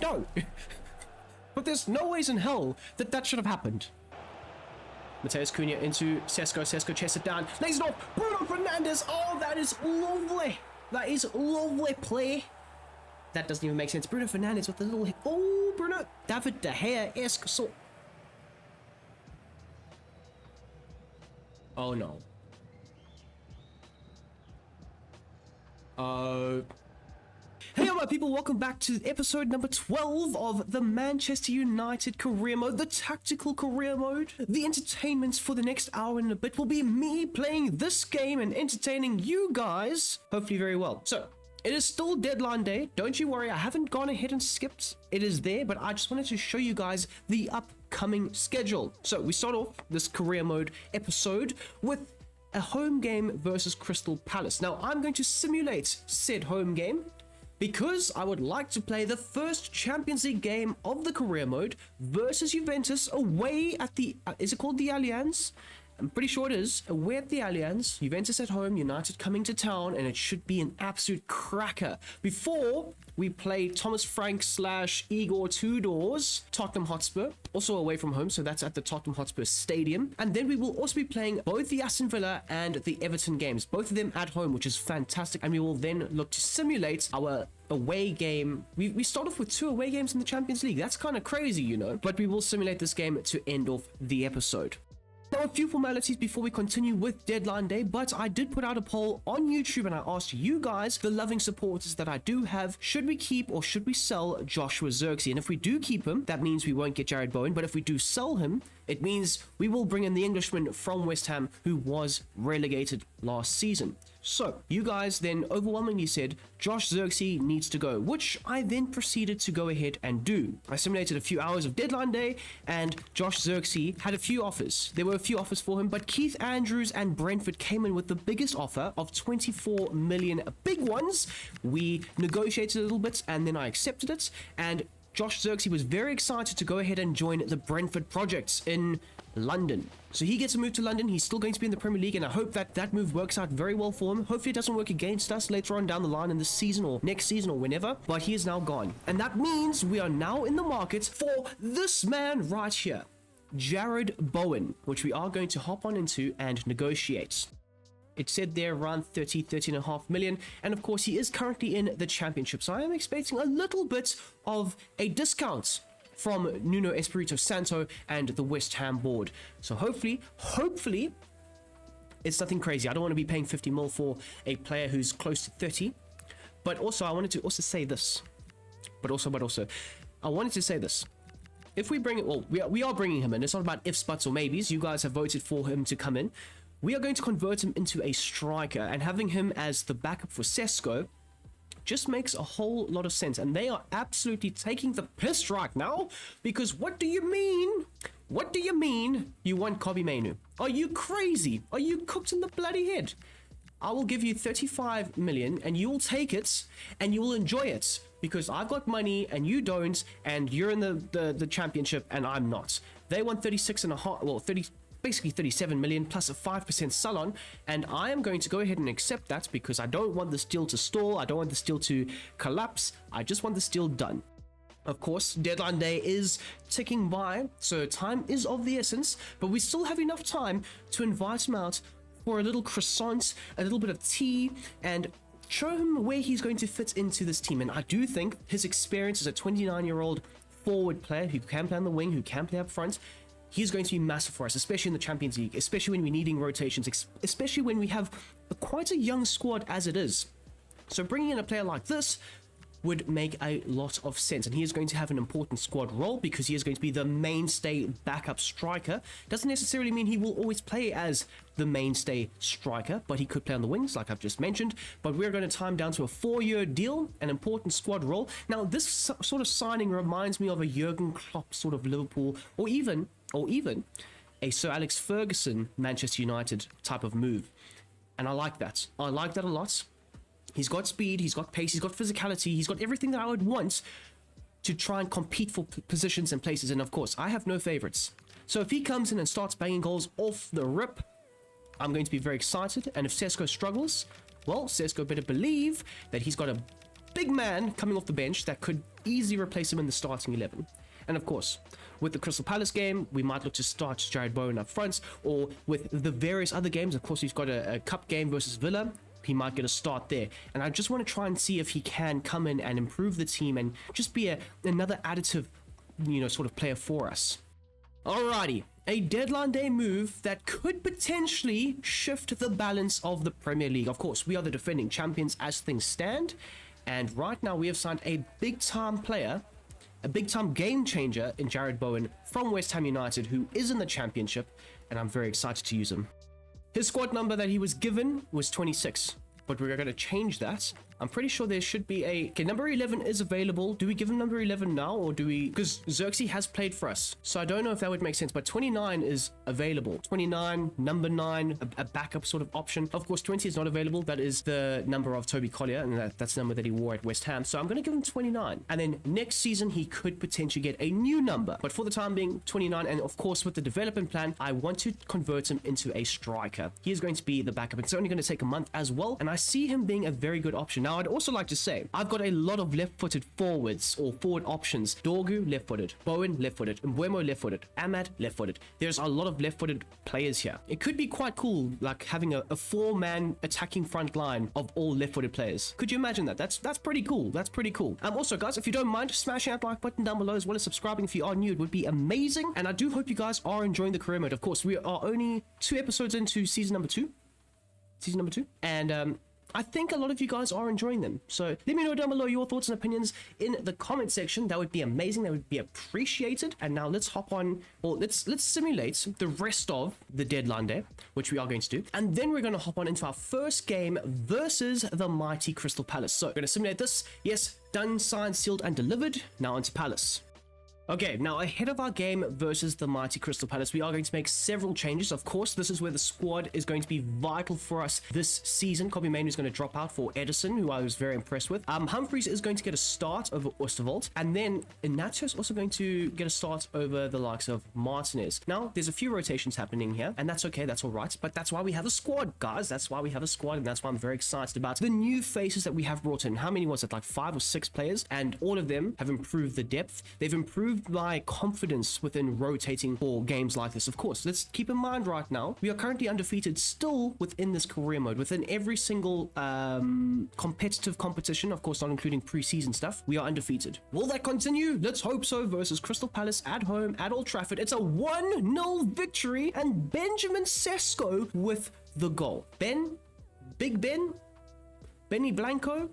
No. But there's no ways in hell that that should have happened. Mateus Cunha into Sesko. Sesko chests it down. Lays it off. Bruno Fernandes. Oh, that is lovely. That is lovely play. That doesn't even make sense. Bruno Fernandes with the little... Oh, Bruno. David De Gea-esque sort... Oh, no. Hey my people, welcome back to episode number 12 of the Manchester United career mode, the tactical career mode. The entertainment for the next hour and a bit will be me playing this game and entertaining you guys, hopefully very well. So, it is still deadline day, don't you worry, I haven't gone ahead and skipped. It is there, but I just wanted to show you guys the upcoming schedule. So, we start off this career mode episode with a home game versus Crystal Palace. Now, I'm going to simulate said home game, because I would like to play the first Champions League game of the career mode versus Juventus away at the... is it called the Allianz? I'm pretty sure it is. Away at the Allianz, Juventus at home, United coming to town, and it should be an absolute cracker. Before we play Thomas Frank / Igor Tudor's Tottenham Hotspur, also away from home, so that's at the Tottenham Hotspur Stadium. And then we will also be playing both the Aston Villa and the Everton games, both of them at home, which is fantastic. And we will then look to simulate our away game. We start off with 2 away games in the Champions League. That's kind of crazy, you know. But we will simulate this game to end off the episode. Now, a few formalities before we continue with deadline day, but I did put out a poll on YouTube and I asked you guys, the loving supporters that I do have, should we keep or should we sell Joshua Zirkzee? And if we do keep him, that means we won't get Jared Bowen, but if we do sell him, it means we will bring in the Englishman from West Ham who was relegated last season. So, you guys then overwhelmingly said Josh Zirkzee needs to go, which I then proceeded to go ahead and do. I simulated a few hours of deadline day, and Josh Zirkzee had a few offers. There were a few offers for him, but Keith Andrews and Brentford came in with the biggest offer of 24 million big ones. We negotiated a little bit, and then I accepted it, and Josh Zirkzee was very excited to go ahead and join the Brentford projects in London. So he gets a move to London. He's still going to be in the Premier League, and I hope that that move works out very well for him. Hopefully it doesn't work against us later on down the line in this season or next season or whenever, but he is now gone. And that means we are now in the market for this man right here, Jared Bowen, which we are going to hop on into and negotiate. It said there around 13.5 million, and of course he is currently in the Championship, so I am expecting a little bit of a discount from Nuno Espirito Santo and the West Ham board. So hopefully it's nothing crazy. I don't want to be paying 50 mil for a player who's close to 30, but also I wanted to also say this, but also I wanted to say this. If we bring it, well, we are bringing him in. It's not about ifs, buts, or maybes. You guys have voted for him to come in. We are going to convert him into a striker, and having him as the backup for Sesko just makes a whole lot of sense. And they are absolutely taking the piss right now, because what do you mean? What do you mean you want Kobbie Mainoo? Are you crazy? Are you cooked in the bloody head? I will give you 35 million and you will take it and you will enjoy it, because I've got money and you don't, and you're in the Championship and I'm not. They want 36.5, well, basically 37 million plus a 5% sell-on, and I am going to go ahead and accept that because I don't want this deal to stall. I don't want this deal to collapse. I just want this deal done. Of course, deadline day is ticking by, so time is of the essence, but we still have enough time to invite him out for a little croissant, a little bit of tea, and show him where he's going to fit into this team. And I do think his experience as a 29-year-old forward player who can play on the wing, who can play up front, he's going to be massive for us, especially in the Champions League, especially when we're needing rotations, especially when we have quite a young squad as it is. So bringing in a player like this would make a lot of sense, and he is going to have an important squad role because he is going to be the mainstay backup striker. Doesn't necessarily mean he will always play as the mainstay striker, but he could play on the wings like I've just mentioned. But we're going to time down to a 4-year deal, an important squad role. Now this sort of signing reminds me of a Jurgen Klopp sort of Liverpool, or even a Sir Alex Ferguson Manchester United type of move, and I like that. I like that a lot. He's got speed, he's got pace, he's got physicality, he's got everything that I would want to try and compete for positions and places. And of course, I have no favorites. So if he comes in and starts banging goals off the rip, I'm going to be very excited. And if Sesko struggles, well, Sesko better believe that he's got a big man coming off the bench that could easily replace him in the starting 11. And of course, with the Crystal Palace game, we might look to start Jared Bowen up front, or with the various other games. Of course, we've got a cup game versus Villa. He might get a start there. And I just want to try and see if he can come in and improve the team and just be another additive, sort of player for us. Alrighty, a deadline day move that could potentially shift the balance of the Premier League. Of course, we are the defending champions as things stand. And right now we have signed a big-time player, a big-time game changer in Jared Bowen from West Ham United, who is in the Championship, and I'm very excited to use him. His squad number that he was given was 26, but we're going to change that. I'm pretty sure there should be okay, number 11 is available. Do we give him number 11 now, or do we, because Xerxes has played for us, so I don't know if that would make sense, but 29 is available. 29, number 9, a backup sort of option. Of course, 20 is not available. That is the number of Toby Collier, and that's the number that he wore at West Ham, so I'm going to give him 29. And then next season, he could potentially get a new number, but for the time being, 29, and of course, with the development plan, I want to convert him into a striker. He is going to be the backup. It's only going to take a month as well, and I see him being a very good option. Now, I'd also like to say, I've got a lot of left-footed forwards or forward options. Dorgu, left-footed. Bowen, left-footed. Mbeumo, left-footed. Ahmad, left-footed. There's a lot of left-footed players here. It could be quite cool, like having a four-man attacking front line of all left-footed players. Could you imagine that? That's pretty cool. That's pretty cool. Also, guys, if you don't mind, smashing that like button down below, as well as subscribing if you are new. It would be amazing. And I do hope you guys are enjoying the career mode. Of course, we are only 2 episodes into season number 2. And I think a lot of you guys are enjoying them. So let me know down below your thoughts and opinions in the comment section. That would be amazing. That would be appreciated. And now let's hop on, or let's simulate the rest of the deadline day, which we are going to do. And then we're going to hop on into our first game versus the mighty Crystal Palace. So we're going to simulate this. Yes, done, signed, sealed, and delivered. Now onto Palace. Okay, now ahead of our game versus the mighty Crystal Palace, we are going to make several changes. Of course, this is where the squad is going to be vital for us this season. Kobe Mainoo is going to drop out for Edison, who I was very impressed with. Humphreys is going to get a start over Oosterwolde, and then Inacio is also going to get a start over the likes of Martinez. Now, there's a few rotations happening here, and that's okay, that's all right, but that's why we have a squad, guys. That's why we have a squad, and that's why I'm very excited about the new faces that we have brought in. How many was it? Like 5 or 6 players, and all of them have improved the depth. They've improved my confidence within rotating for games like this. Of course, let's keep in mind right now, we are currently undefeated still within this career mode. Within every single competitive competition, of course, not including pre-season stuff, we are undefeated. Will that continue? Let's hope so. Versus Crystal Palace at home at Old Trafford. It's a 1-0 victory, and Benjamin Sesko with the goal. Benny Blanco,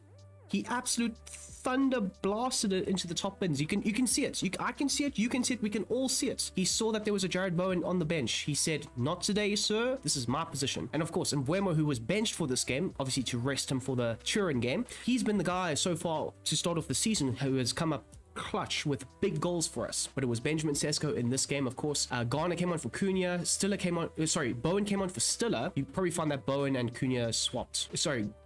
he absolute thunder blasted it into the top bins. You can see it. I can see it. You can see it. We can all see it. He saw that there was a Jared Bowen on the bench. He said, "Not today, sir. This is my position." And of course, Mbeumo, who was benched for this game, obviously to rest him for the Turin game, he's been the guy so far to start off the season who has come up clutch with big goals for us. But it was Benjamin Sesko in this game. Of course, Garner came on for Cunha. Bowen came on for Stiller. You probably find that Bowen and Cunha swapped.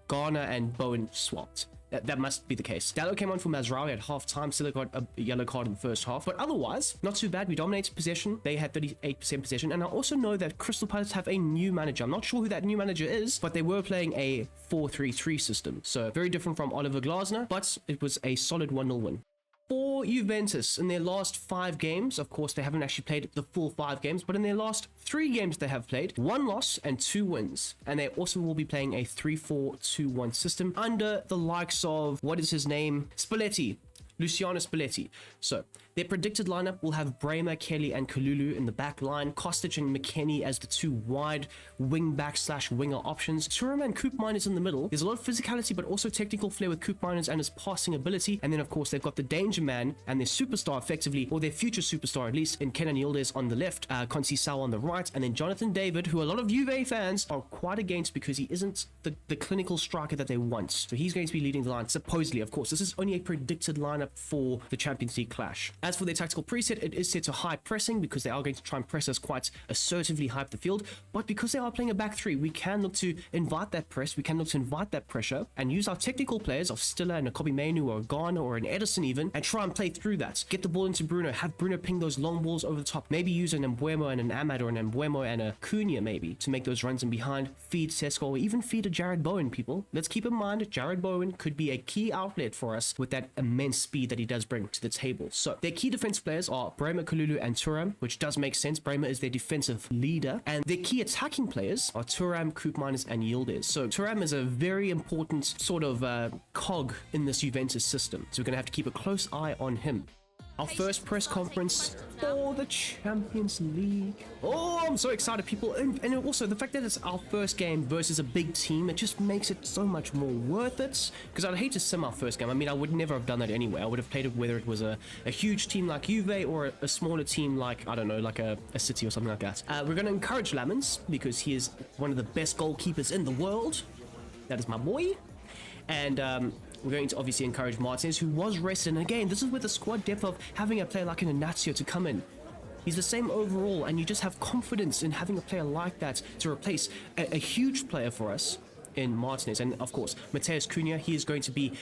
Garner and Bowen swapped. That must be the case. Dallo came on for Mazraoui at half-time. Stiller got a yellow card in the first half. But otherwise, not too bad. We dominated possession. They had 38% possession. And I also know that Crystal Palace have a new manager. I'm not sure who that new manager is, but they were playing a 4-3-3 system. So very different from Oliver Glasner, but it was a solid 1-0 win. For Juventus, in their last 5 games, of course, they haven't actually played the full 5 games, but in their last 3 games they have played, 1 loss and 2 wins. And they also will be playing a 3-4-2-1 system under the likes of, what is his name? Luciano Spalletti. So their predicted lineup will have Bremer, Kelly, and Kalulu in the back line, Kostic and McKennie as the 2 wide wing-back/winger options, Thuram and Koopmeiners in the middle. There's a lot of physicality, but also technical flair with Koopmeiners and his passing ability. And then, of course, they've got the danger man and their superstar, effectively, or their future superstar, at least, in Kenan Yildiz on the left, Conceição on the right, and then Jonathan David, who a lot of Juve fans are quite against because he isn't the clinical striker that they want. So he's going to be leading the line, supposedly. Of course, this is only a predicted lineup lineup for the Champions League clash. As for their tactical preset, it is set to high pressing because they are going to try and press us quite assertively high up the field. But because they are playing a back three, we can look to invite that press, we can look to invite that pressure and use our technical players of Stiller and a Kobe Mainu or a Ghana or an Edison even, and try and play through that. Get the ball into Bruno, have Bruno ping those long balls over the top, maybe use an Mbuemo and an Ahmad or an Mbuemo and a Cunha maybe to make those runs in behind, feed Sesko or even feed a Jared Bowen, people. Let's keep in mind Jared Bowen could be a key outlet for us with that immense speed that he does bring to the table. So their key defense players are Bremer, Kalulu and Thuram, which does make sense. Bremer is their defensive leader, and their key attacking players are Thuram, Koopmeiners and Yildiz. So Thuram is a very important sort of cog in this Juventus system, so we're going to have to keep a close eye on him. Our first press conference for the Champions League. Oh, I'm so excited, people. And also the fact that it's our first game versus a big team, it just makes it so much more worth it. Because I'd hate to sim our first game. I mean, I would never have done that anyway. I would have played it whether it was a huge team like Juve or a smaller team like, I don't know, like a City or something like that. We're going to encourage Lamens because he is one of the best goalkeepers in the world. That is my boy. And we're going to obviously encourage Martinez, who was rested. And again, this is with the squad depth of having a player like an Inacio to come in. He's the same overall, and you just have confidence in having a player like that to replace a huge player for us in Martinez. And of course, Matheus Cunha, he is going to be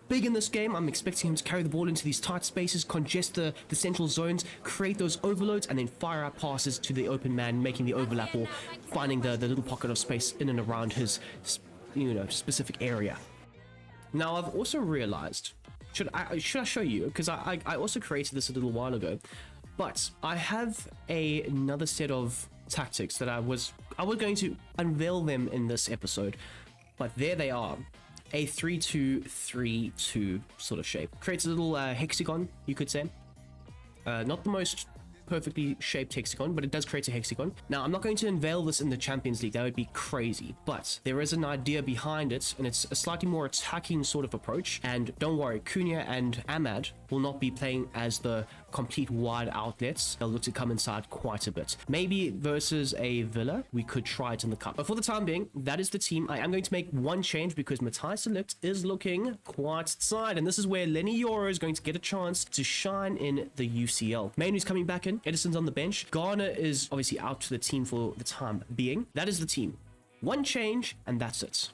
big in this game. I'm expecting him to carry the ball into these tight spaces, congest the central zones, create those overloads, and then fire out passes to the open man, making the overlap or finding the little pocket of space in and around his, specific area. Now, I've also realized, should I show you? Because I also created this a little while ago, but I have another set of tactics that I was going to unveil them in this episode, but there they are. A 3-2-3-2 sort of shape. Creates a little hexagon, you could say. Not the most perfectly shaped hexagon, but it does create a hexagon. Now, I'm not going to unveil this in the Champions League. That would be crazy, but there is an idea behind it, and it's a slightly more attacking sort of approach. And don't worry, Cunha and Ahmad will not be playing as the complete wide outlets. They'll look to come inside quite a bit. Maybe versus a Villa, we could try it in the cup. But for the time being, that is the team. I am going to make one change because Matthijs de Ligt is looking quite tired, and this is where Lenny Yoro is going to get a chance to shine in the UCL. Mainu's coming back in. Edison's on the bench. Garner is obviously out to the team for the time being. That is the team. One change, and that's it.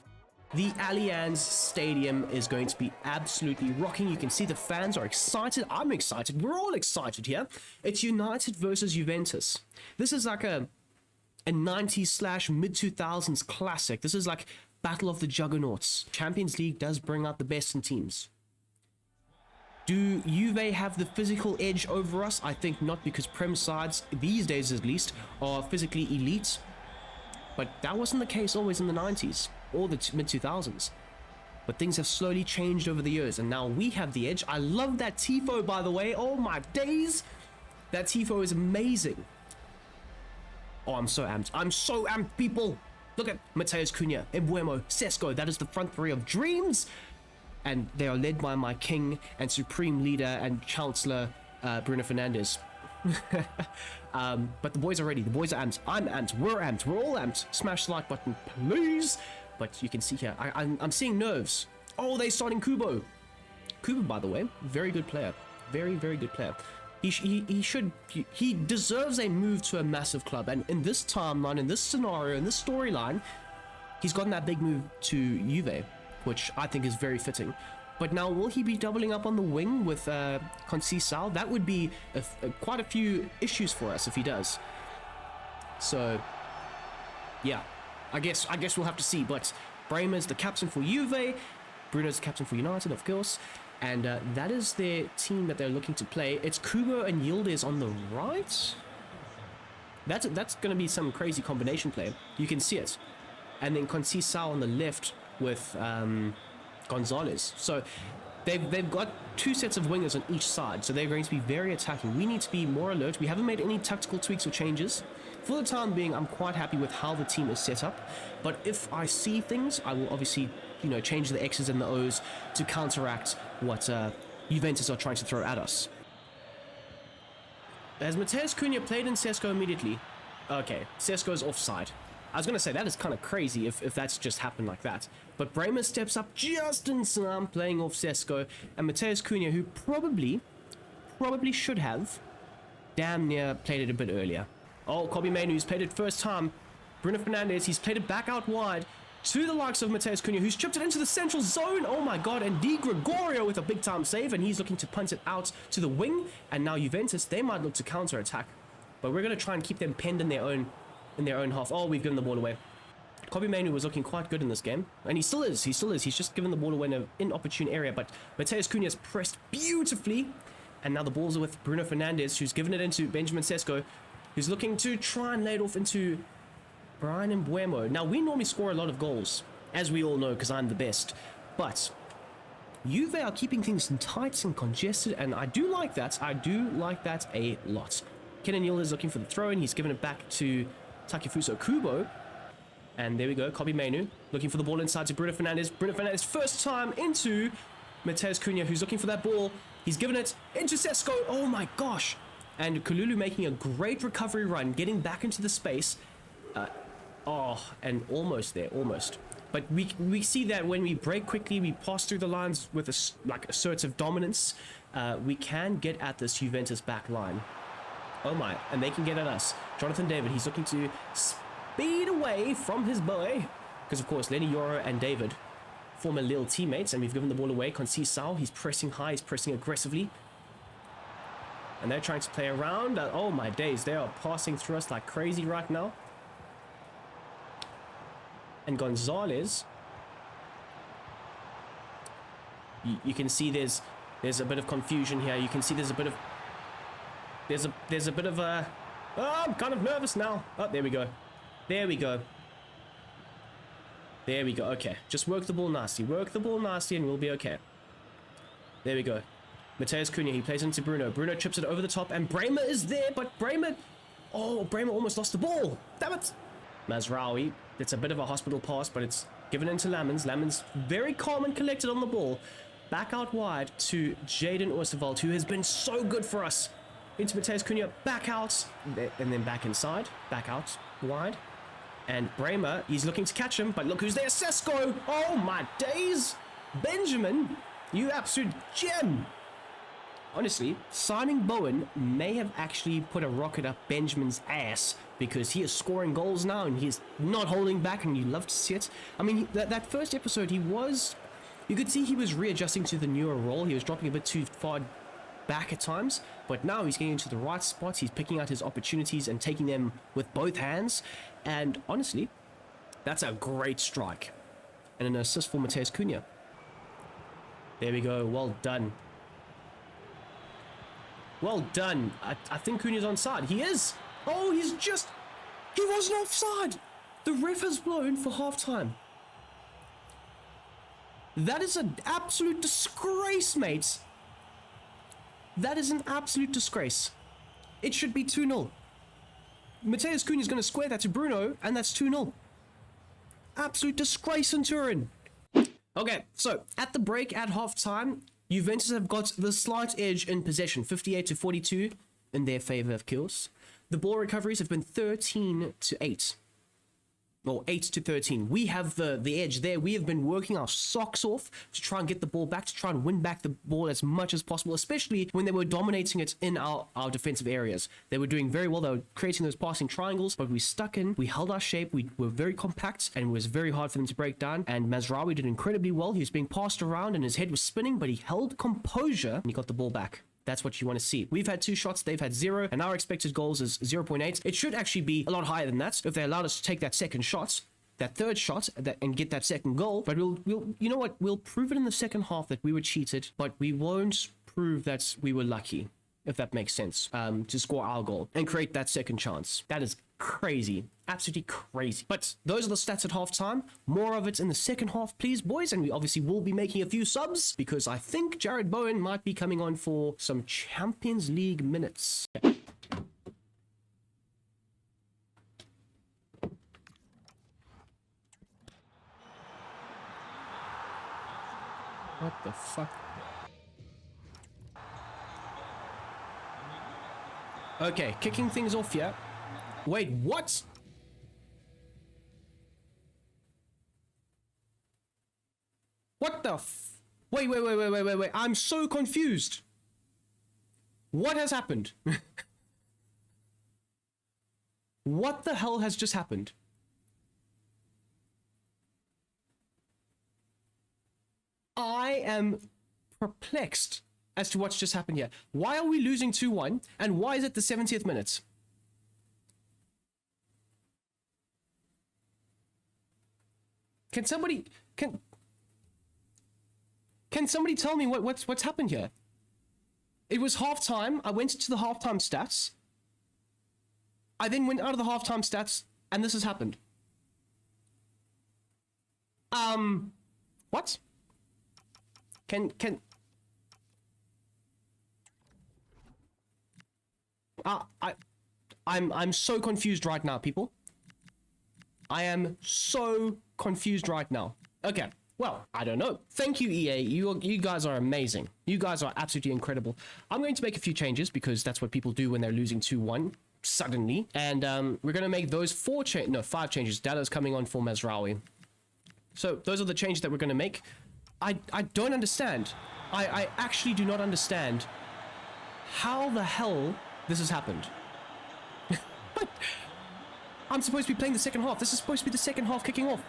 The Allianz Stadium is going to be absolutely rocking. You can see the fans are excited. I'm excited. We're all excited here. It's United versus Juventus. This is like a 90s / mid-2000s classic. This is like Battle of the Juggernauts. Champions League does bring out the best in teams. Do Juve have the physical edge over us? I think not, because Prem sides, these days at least, are physically elite. But that wasn't the case always in the 90s or the mid-2000s. But things have slowly changed over the years, and now we have the edge. I love that tifo, by the way. Oh my days! That tifo is amazing. Oh, I'm so amped. I'm so amped, people! Look at Matheus Cunha, Mbuemo, Sesko. That is the front three of dreams! And they are led by my king and supreme leader and chancellor, Bruno Fernandes. But the boys are ready. The boys are amped. I'm amped. We're amped. We're all amped. Smash the like button, please. But you can see here, I'm seeing nerves. Oh, they're starting Kubo. Kubo, by the way, very good player. Very, very good player. He deserves a move to a massive club. And in this timeline, in this scenario, in this storyline, he's gotten that big move to Juve, which I think is very fitting. But now, will he be doubling up on the wing with Conceição? That would be quite a few issues for us if he does. So, yeah, I guess we'll have to see. But Bremer's the captain for Juve, Bruno's the captain for United, of course, and that is their team that they're looking to play. It's Kubo and Yildiz on the right. That's going to be some crazy combination play. You can see it, and then Conceição on the left with Gonzalez. So they've got two sets of wingers on each side, so they're going to be very attacking. We need to be more alert. We haven't made any tactical tweaks or changes. For the time being, I'm quite happy with how the team is set up, but if I see things, I will obviously, change the X's and the O's to counteract what Juventus are trying to throw at us. Has Matheus Cunha played in Sesko immediately? Okay, Sesko's offside. I was going to say, that is kind of crazy if that's just happened like that. But Bremer steps up just in time, playing off Sesko. And Mateus Cunha, who probably should have damn near played it a bit earlier. Oh, Kobbie Mainoo, who's played it first time. Bruno Fernandes, he's played it back out wide to the likes of Mateus Cunha, who's chipped it into the central zone. Oh my god, and Di Gregorio with a big time save, and he's looking to punt it out to the wing. And now Juventus, they might look to counter attack, but we're going to try and keep them penned in their own half. Oh, we've given the ball away. Kobbie Mainoo was looking quite good in this game, and he still is. He's just given the ball away in an inopportune area, but Mateus Cunha's pressed beautifully, and now the balls are with Bruno Fernandes, who's given it into Benjamin Sesko, who's looking to try and lay it off into Brian Mbeumo. Now, we normally score a lot of goals, as we all know, because I'm the best, but Juve are keeping things tight and congested, and I do like that. I do like that a lot. Kenan Yil is looking for the throw-in. He's given it back to Takefusa Kubo. And there we go. Kobbie Mainoo looking for the ball inside to Bruno Fernandes. Bruno Fernandes first time into Mateus Cunha, who's looking for that ball. He's given it into Sesko. Oh my gosh. And Kalulu making a great recovery run, getting back into the space. And almost there, almost. But we see that when we break quickly, we pass through the lines with assertive dominance, we can get at this Juventus back line. Oh my, and they can get at us. Jonathan David, he's looking to speed away from his boy. Because, of course, Lenny Yoro and David, former Lille teammates, and we've given the ball away. Conceição, he's pressing high, he's pressing aggressively. And they're trying to play around. Oh my days, they are passing through us like crazy right now. And Gonzalez, you can see there's a bit of confusion here. You can see there's a bit of a oh, I'm kind of nervous now. Oh, there we go. There we go. There we go. Okay, just work the ball nasty. Work the ball nasty and we'll be okay. There we go. Mateus Cunha, he plays into Bruno. Bruno chips it over the top and Bremer is there, but Bremer almost lost the ball. Damn it. Mazraoui, it's a bit of a hospital pass, but it's given into Lamens. Lamens very calm and collected on the ball. Back out wide to Jaden Osterwald, who has been so good for us. Into Mateus Cunha, back out, and then back inside, back out wide. And Bremer, he's looking to catch him, but look who's there, Sesko! Oh my days! Benjamin, you absolute gem! Honestly, signing Bowen may have actually put a rocket up Benjamin's ass, because he is scoring goals now and he's not holding back, and you love to see it. I mean, that first episode, you could see he was readjusting to the newer role. He was dropping a bit too far back at times, but now he's getting into the right spots. He's picking out his opportunities and taking them with both hands. And honestly, that's a great strike. And an assist for Mateus Cunha. There we go. Well done. Well done. I think Cunha's onside. He is. Oh, he wasn't offside. The ref has blown for halftime. That is an absolute disgrace, mates. That is an absolute disgrace. It should be 2-0. Mateus Cunha is going to square that to Bruno, and that's 2-0. Absolute disgrace in Turin. Okay, so at the break at half-time, Juventus have got the slight edge in possession, 58-42 in their favor, of course. The ball recoveries have been 13-8. Or 8-13. We have the edge there. We have been working our socks off to try and get the ball back, to try and win back the ball as much as possible, especially when they were dominating it in our defensive areas. They were doing very well. They were creating those passing triangles, but we stuck in. We held our shape. We were very compact, and it was very hard for them to break down. And Mazraoui did incredibly well. He was being passed around, and his head was spinning, but he held composure, and he got the ball back. That's what you want to see. We've had 2 shots, they've had 0, and our expected goals is 0.8. It should actually be a lot higher than that if they allowed us to take that second shot, that third shot, and get that second goal. But we'll you know what? We'll prove it in the second half that we were cheated, but we won't prove that we were lucky, if that makes sense, to score our goal and create that second chance. That is crazy. Absolutely crazy. But those are the stats at halftime. More of it in the second half, please, boys. And we obviously will be making a few subs because I think Jared Bowen might be coming on for some Champions League minutes. What the fuck? Okay, kicking things off here. Wait, what? Wait. I'm so confused. What has happened? What the hell has just happened? I am perplexed as to what's just happened here. Why are we losing 2-1? And why is it the 70th minute? Can somebody tell me what's happened here? It was halftime. I went to the halftime stats. I then went out of the halftime stats, and this has happened. What? I'm so confused right now, people. I am so confused right now. Okay, well, I don't know. Thank you, EA. You guys are amazing. You guys are absolutely incredible. I'm going to make a few changes because that's what people do when they're losing 2-1 suddenly. And we're going to make those 5 changes. Dallo's coming on for Mazraoui. So those are the changes that we're going to make. I don't understand. I actually do not understand how the hell this has happened. I'm supposed to be playing the second half. This is supposed to be the second half kicking off.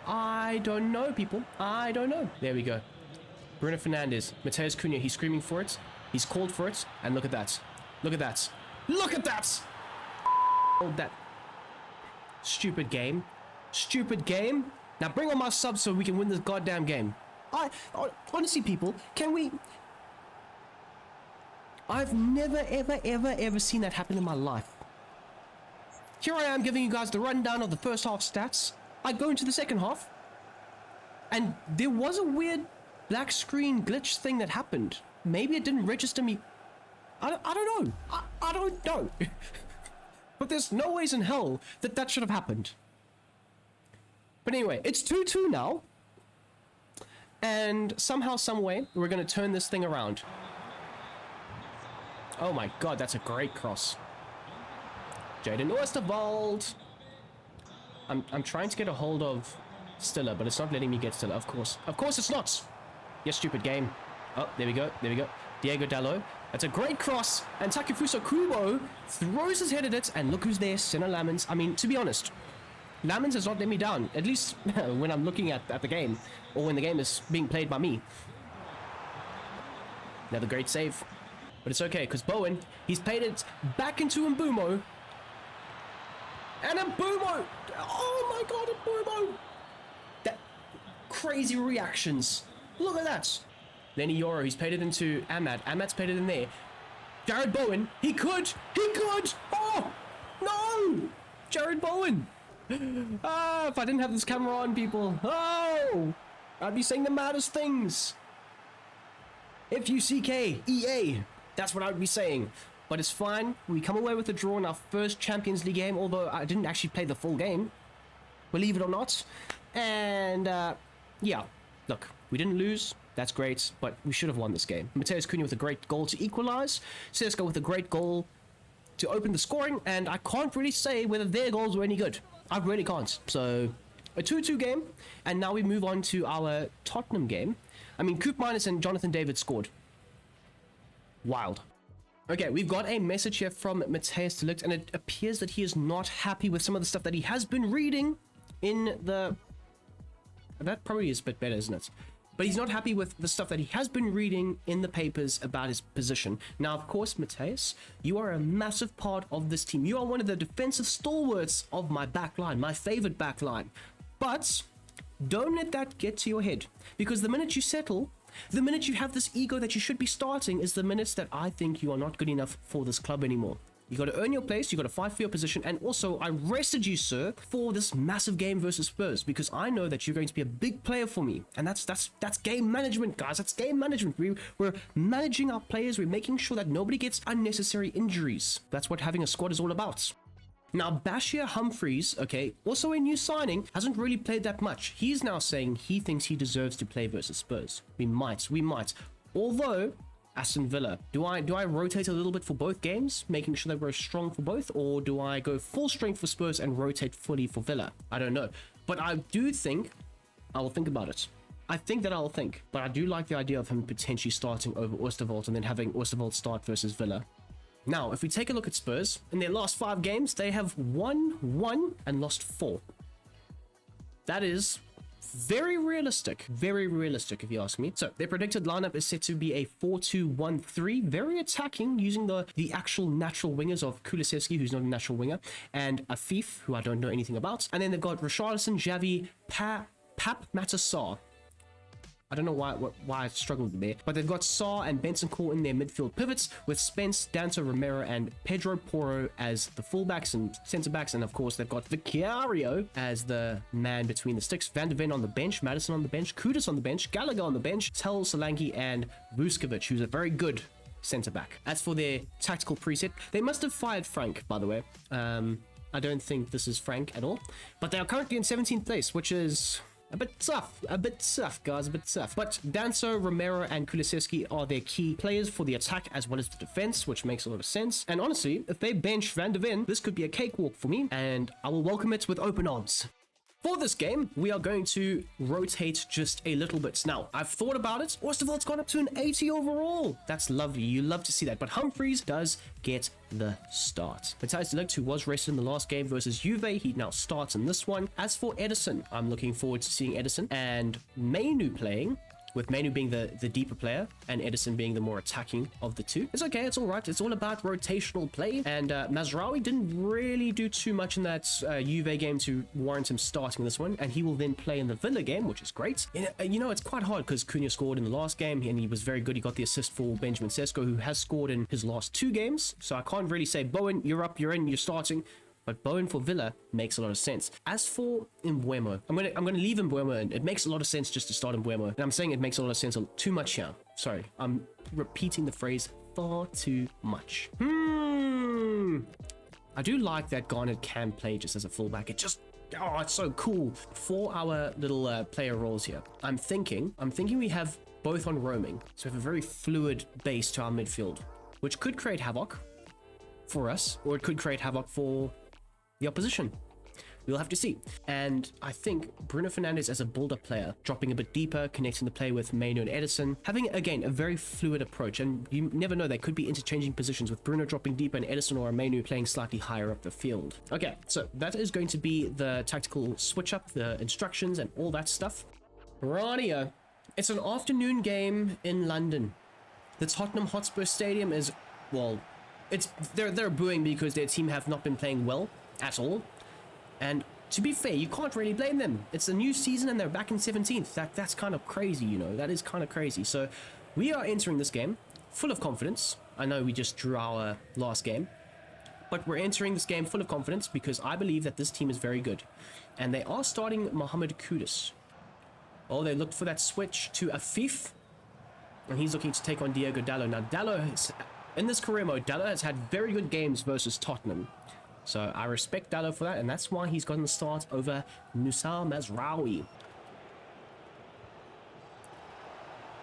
I don't know, people. I don't know. There we go. Bruno Fernandes. Mateus Cunha. He's screaming for it. He's called for it. And look at that. Look at that. Look at that! Hold that. Stupid game. Stupid game. Now bring on my subs so we can win this goddamn game. Honestly, people, can we... I've never, ever seen that happen in my life. Here I am giving you guys the rundown of the first half stats. I go into the second half, and there was a weird black screen glitch thing that happened. Maybe it didn't register me. I don't know. I don't know. But there's no ways in hell that should have happened. But anyway, it's 2-2 now. And somehow, someway, we're going to turn this thing around. Oh my god, that's a great cross. Jaden Oosterwald. I'm trying to get a hold of Stiller, but it's not letting me get Stiller, of course. Of course it's not! Yes, stupid game. Oh, there we go. Diego Dalot. That's a great cross. And Takefusa Kubo throws his head at it. And look who's there, Senna Lamens. I mean, to be honest, Lamens has not let me down. At least when I'm looking at the game. Or when the game is being played by me. Another great save. But it's okay, because Bowen, he's played it back into Mbumo. And Mbumo! Oh my god, Mbumo! That crazy reactions. Look at that. Lenny Yoro, he's played it into Ahmad. Ahmad's played it in there. Jared Bowen, he could! Oh! No! Jared Bowen! Ah, if I didn't have this camera on, people. Oh! I'd be saying the maddest things. FUCK, EA. That's what I would be saying. But it's fine. We come away with a draw in our first Champions League game, although I didn't actually play the full game. Believe it or not. And, yeah. Look, we didn't lose. That's great, but we should have won this game. Mateus Cunha with a great goal to equalize. Sesko with a great goal to open the scoring. And I can't really say whether their goals were any good. I really can't. So, a 2-2 game. And now we move on to our Tottenham game. I mean, Coop Minus and Jonathan David scored. Wild. Okay, we've got a message here from Mateus de Ligt, and it appears that he is not happy with some of the stuff that he has been reading in the... That probably is a bit better, isn't it? But he's not happy with the stuff that he has been reading in the papers about his position. Now, of course, Mateus, you are a massive part of this team. You are one of the defensive stalwarts of my backline, my favorite backline. But don't let that get to your head, because the minute you settle... The minute you have this ego that you should be starting is the minutes that I think you are not good enough for this club anymore. You got to earn your place, you got to fight for your position, and also I rested you, sir, for this massive game versus Spurs, because I know that you're going to be a big player for me, and that's game management, guys. That's game management. We're managing our players. We're making sure that nobody gets unnecessary injuries. That's what having a squad is all about. Now, Bashir Humphreys, okay, also a new signing, hasn't really played that much. He's now saying he thinks he deserves to play versus Spurs. We might. Although, Aston Villa, do I rotate a little bit for both games, making sure that we're strong for both, or do I go full strength for Spurs and rotate fully for Villa? I don't know. But I do think, I will think about it. I think that I'll think, but I do like the idea of him potentially starting over Oosterwolde and then having Oosterwolde start versus Villa. Now, if we take a look at Spurs, in their last 5 games, they have won 1 and lost 4. That is very realistic if you ask me. So their predicted lineup is set to be a 4-2-1-3, very attacking, using the actual natural wingers of Kulusevski, who's not a natural winger, and Afif, who I don't know anything about. And then they've got Richarlison, Xavi, Pap Matasar. I don't know why I struggled there, but they've got Sarr and Bentancur in their midfield pivots, with Spence, Danto, Romero, and Pedro Porro as the fullbacks and centre backs, and of course they've got Vicario as the man between the sticks. Van de Ven on the bench, Madison on the bench, Kudus on the bench, Gallagher on the bench, Tel Solanke, and Vuskovic, who's a very good centre back. As for their tactical preset, they must have fired Frank, by the way. I don't think this is Frank at all, but they are currently in 17th place, which is a bit tough, guys, a bit tough. But Danso, Romero, and Kulusevski are their key players for the attack as well as the defense, which makes a lot of sense. And honestly, if they bench Van de Ven, this could be a cakewalk for me, and I will welcome it with open arms. For this game, we are going to rotate just a little bit. Now, I've thought about it. Oosterwolde's gone up to an 80 overall. That's lovely. You love to see that. But Humphreys does get the start. Matthijs de Ligt, who was rested in the last game versus Juve, he now starts in this one. As for Edison, I'm looking forward to seeing Edison and Mainu playing, with Mainu being the deeper player and Edison being the more attacking of the two. It's okay, it's all right. It's all about rotational play. And Mazraoui didn't really do too much in that Juve game to warrant him starting this one. And he will then play in the Villa game, which is great. You know, it's quite hard because Cunha scored in the last game and he was very good. He got the assist for Benjamin Sesko, who has scored in his last 2 games. So I can't really say, Bowen, you're up, you're in, you're starting. But Bowen for Villa makes a lot of sense. As for Mbeumo, I'm gonna leave Mbeumo in. It makes a lot of sense just to start Mbeumo. And I'm saying it makes a lot of sense too much here. Sorry, I'm repeating the phrase far too much. I do like that Garnet can play just as a fullback. It just, oh, it's so cool. For our little player roles here, I'm thinking we have both on roaming. So we have a very fluid base to our midfield, which could create havoc for us, or it could create havoc for the opposition. We'll have to see. And I think Bruno Fernandes as a build-up player, dropping a bit deeper, connecting the play with Mainu and Edison, having, again, a very fluid approach. And you never know, they could be interchanging positions with Bruno dropping deeper and Edison or Mainu playing slightly higher up the field. Okay, so that is going to be the tactical switch-up, the instructions, and all that stuff. Rightio. It's an afternoon game in London. The Tottenham Hotspur Stadium is, well, they're booing because their team have not been playing well at all. And to be fair, you can't really blame them. It's a new season and they're back in 17th. That's kind of crazy, you know. That is kind of crazy. So we are entering this game full of confidence. I know we just drew our last game, but we're entering this game full of confidence because I believe that this team is very good. And they are starting Mohamed Kudus. Oh, they looked for that switch to Afif. And he's looking to take on Diego Dallo. Now, Dallo, in this career mode, Dallo has had very good games versus Tottenham. So I respect Dallo for that, and that's why he's gotten the start over Nusar Mazraoui.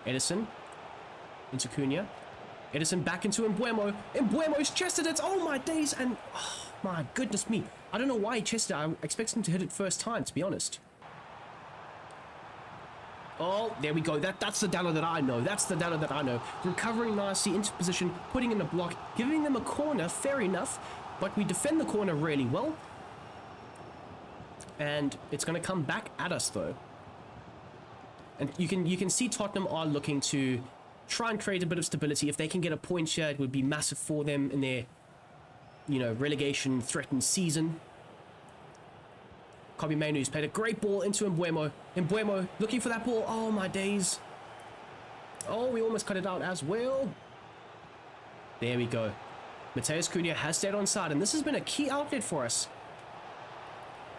Edison into Cunha. Edison back into Mbeumo. Mbeumo's chested it. Oh my days, and oh my goodness me. I don't know why he chested it. I expected him to hit it first time, to be honest. Oh, there we go. That's the Dallo that I know. That's the Dallo that I know. Recovering nicely into position, putting in a block, giving them a corner, fair enough. But we defend the corner really well. And it's going to come back at us, though. And you can see Tottenham are looking to try and create a bit of stability. If they can get a point here, it would be massive for them in their, you know, relegation-threatened season. Kobe Mainu's played a great ball into Mbeumo. Mbeumo looking for that ball. Oh, my days. Oh, we almost cut it out as well. There we go. Matheus Cunha has stayed on side, and this has been a key outlet for us.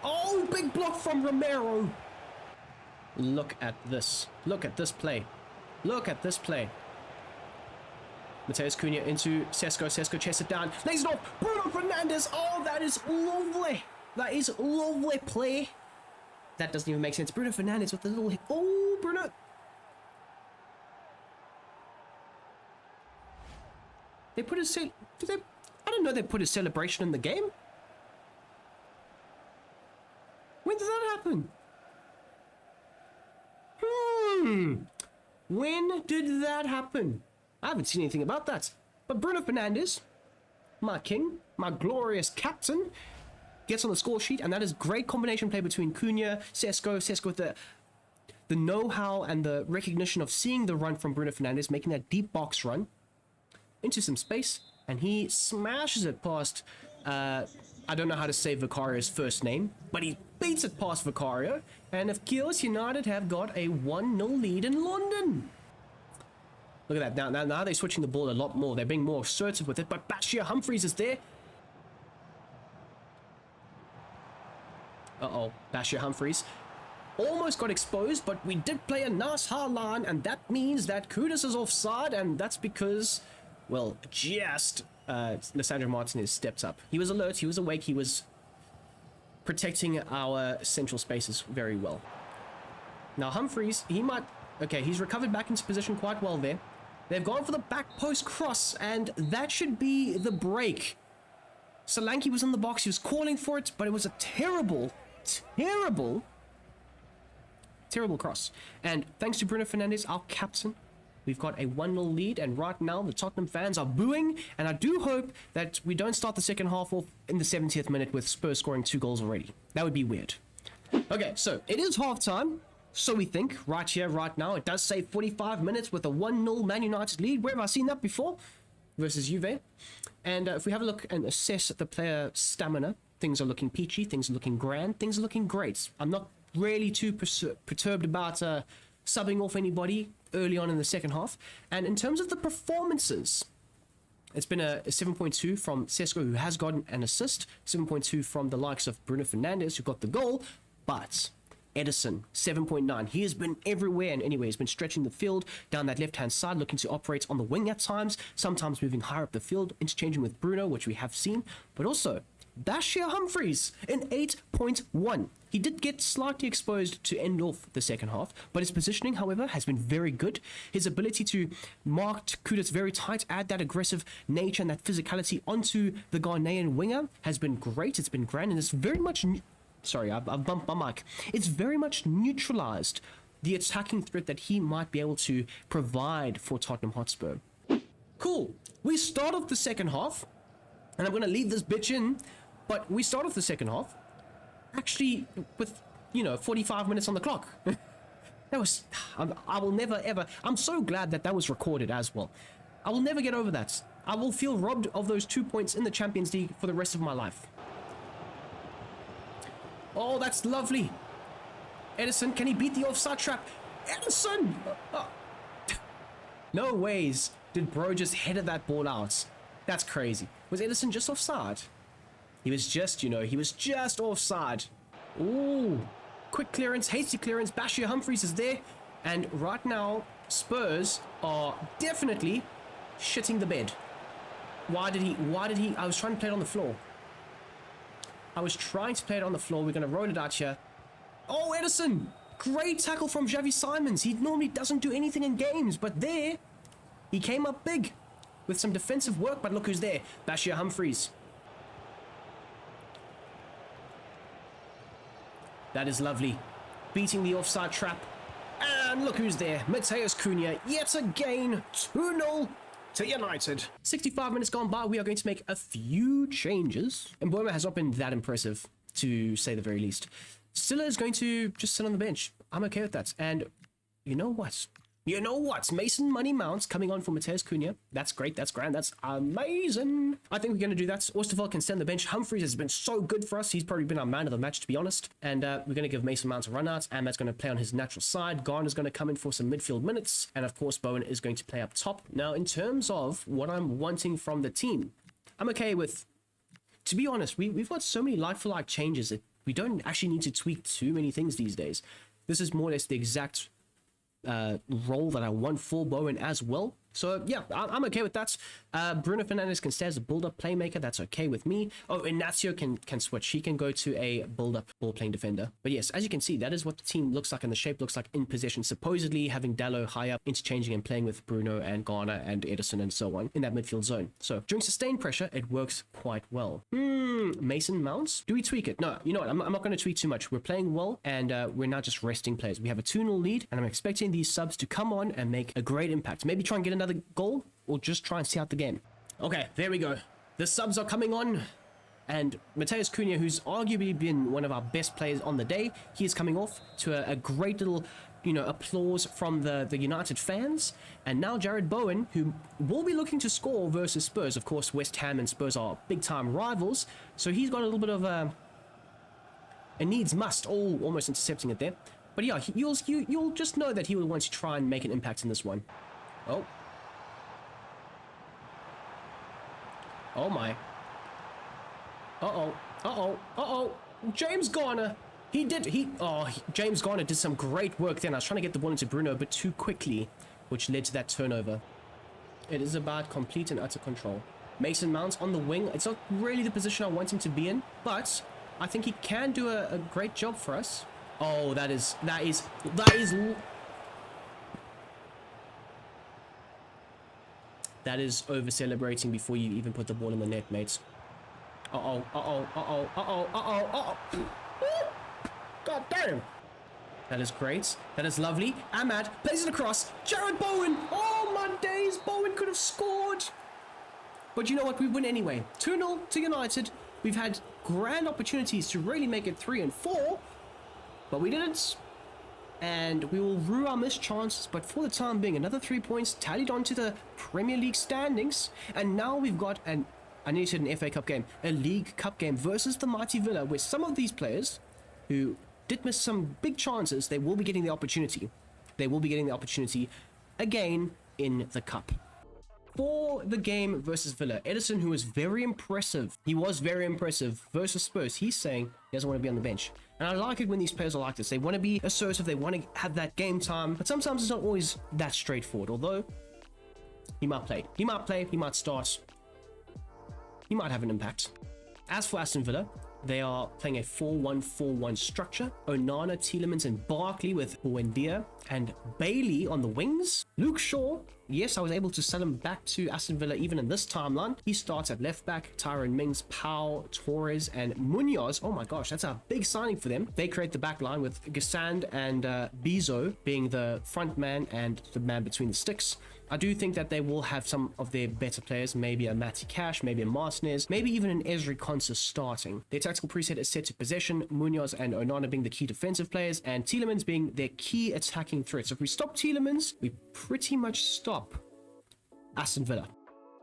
Oh, big block from Romero. Look at this. Look at this play. Look at this play. Matheus Cunha into Sesko. Sesko chests it down. Lays it off. Bruno Fernandes. Oh, that is lovely. That is lovely play. That doesn't even make sense. Bruno Fernandes with the little hit. Oh, Bruno. They put his I don't know they put his celebration in the game. When did that happen? When did that happen? I haven't seen anything about that. But Bruno Fernandes, my king, my glorious captain, gets on the score sheet, and that is great combination play between Cunha, Sesko with the know-how and the recognition of seeing the run from Bruno Fernandes, making that deep box run into some space, and he smashes it past, I don't know how to say Vicario's first name, but he beats it past Vicario, and of course United have got a 1-0 lead in London. Look at that, now they're switching the ball a lot more, they're being more assertive with it, but Bashir Humphries is there. Bashir Humphries almost got exposed, but we did play a nice hard line, and that means that Kudus is offside, and that's because, well, just Lissandro Martinez stepped up. He was alert, he was awake, he was protecting our central spaces very well. Now Humphries, he's recovered back into position quite well there. They've gone for the back post cross, and that should be the break. Solanke was in the box, he was calling for it, but it was a terrible cross. And thanks to Bruno Fernandes, our captain, we've got a 1-0 lead, and right now the Tottenham fans are booing, and I do hope that we don't start the second half off in the 70th minute with Spurs scoring 2 goals already. That would be weird. Okay, so it is half-time, so we think, right here, right now. It does say 45 minutes with a 1-0 Man United lead. Where have I seen that before? Versus Juve. And if we have a look and assess the player stamina, things are looking peachy, things are looking grand, things are looking great. I'm not really too perturbed about subbing off anybody early on in the second half. And in terms of the performances, it's been a 7.2 from Sesko, who has gotten an assist, 7.2 from the likes of Bruno Fernandes, who got the goal, but Edison, 7.9. He has been everywhere and anywhere. He's been stretching the field down that left-hand side, looking to operate on the wing at times, sometimes moving higher up the field, interchanging with Bruno, which we have seen, but also Bashir Humphries in 8.1. He did get slightly exposed to end off the second half, but his positioning, however, has been very good. His ability to mark Kudus very tight, add that aggressive nature and that physicality onto the Ghanaian winger has been great. It's been grand, and it's very much... Sorry, I've bumped my mic. It's very much neutralized the attacking threat that he might be able to provide for Tottenham Hotspur. Cool. We start off the second half, and I'm going to leave this bitch in, but we start off the second half actually with, 45 minutes on the clock. That was... I will never, ever... I'm so glad that that was recorded as well. I will never get over that. I will feel robbed of those 2 points in the Champions League for the rest of my life. Oh, that's lovely. Edison, can he beat the offside trap? Edison! No ways did bro just headed that ball out. That's crazy. Was Edison just offside? He was just, he was just offside. Ooh. Quick clearance, hasty clearance. Bashir Humphries is there. And right now, Spurs are definitely shitting the bed. Why did he? I was trying to play it on the floor. We're going to roll it out here. Oh, Edison! Great tackle from Xavi Simons. He normally doesn't do anything in games, but there, he came up big with some defensive work, but look who's there. Bashir Humphries. That is lovely. Beating the offside trap. And look who's there. Mateus Cunha, yet again, 2-0. To United. 65 minutes gone by, we are going to make a few changes. And Boma has not been that impressive, to say the very least. Silla is going to just sit on the bench. I'm okay with that. And you know what? Mason Money Mounts coming on for Mateus Cunha. That's great. That's grand. That's amazing. I think we're going to do that. Osterveld can stand the bench. Humphries has been so good for us. He's probably been our man of the match, to be honest. And we're going to give Mason Mount a run out. Ahmad's going to play on his natural side. Garner's going to come in for some midfield minutes. And of course, Bowen is going to play up top. Now, in terms of what I'm wanting from the team, I'm okay with... To be honest, we've got so many like-for-like changes that we don't actually need to tweak too many things these days. This is more or less the exact... role that I want for Bowen as well. So yeah, I'm okay with that. Bruno Fernandes can stay as a build-up playmaker. That's okay with me. Oh, Ignacio can switch. He can go to a build-up ball-playing defender. But yes, as you can see, that is what the team looks like and the shape looks like in possession. Supposedly having Dalot high up, interchanging and playing with Bruno and Garner and Edison and so on in that midfield zone. So during sustained pressure, it works quite well. Mason Mounts? Do we tweak it? No, you know what? I'm not going to tweak too much. We're playing well and we're now just resting players. We have a 2-0 lead and I'm expecting these subs to come on and make a great impact. Maybe try and get another goal or just try and see out the game. Okay, there we go. The subs are coming on and Mateus Cunha, who's arguably been one of our best players on the day, he is coming off to a great little, you know, applause from the United fans. And now Jared Bowen, who will be looking to score versus Spurs. Of course, West Ham and Spurs are big-time rivals, so he's got a little bit of a needs must. Oh, almost intercepting it there. But yeah, you'll just know that he will want to try and make an impact in this one. Oh. Oh my. James Garner. James Garner did some great work then. I was trying to get the ball into Bruno, but too quickly, which led to that turnover. It is about complete and utter control. Mason Mount on the wing. It's not really the position I want him to be in, but I think he can do a great job for us. Oh, that is over celebrating before you even put the ball in the net, mates. God damn. That is great. That is lovely. Ahmad plays it across. Jared Bowen. Oh my days. Bowen could have scored. But you know what? We win anyway. 2-0 to United. We've had grand opportunities to really make it 3 and 4. But we didn't. And we will rue our missed chances. But for the time being, another 3 points tallied onto the Premier League standings. And now we've got an FA Cup game, a League Cup game versus the mighty Villa, where some of these players who did miss some big chances, they will be getting the opportunity. They will be getting the opportunity again in the Cup. For the game versus Villa, Edison, who was very impressive, he was very impressive versus Spurs, he's saying he doesn't want to be on the bench. And I like it when these players are like this. They want to be assertive, they want to have that game time, but sometimes it's not always that straightforward. Although, he might play, he might start, he might have an impact. As for Aston Villa, they are playing a 4-1-4-1 structure. Onana, Tielemans, and Barkley with Buendia and Bailey on the wings. Luke Shaw, yes, I was able to sell him back to Aston Villa even in this timeline. He starts at left back. Tyrone Mings, Pau, Torres, and Munoz. Oh my gosh, that's a big signing for them. They create the back line with Gassand and Bizo being the front man and the man between the sticks. I do think that they will have some of their better players, maybe a Matty Cash, maybe a Martinez, maybe even an Ezri Konsa starting. Their tactical preset is set to possession, Munoz and Onana being the key defensive players, and Tielemans being their key attacking threat. So if we stop Tielemans, we pretty much stop Aston Villa.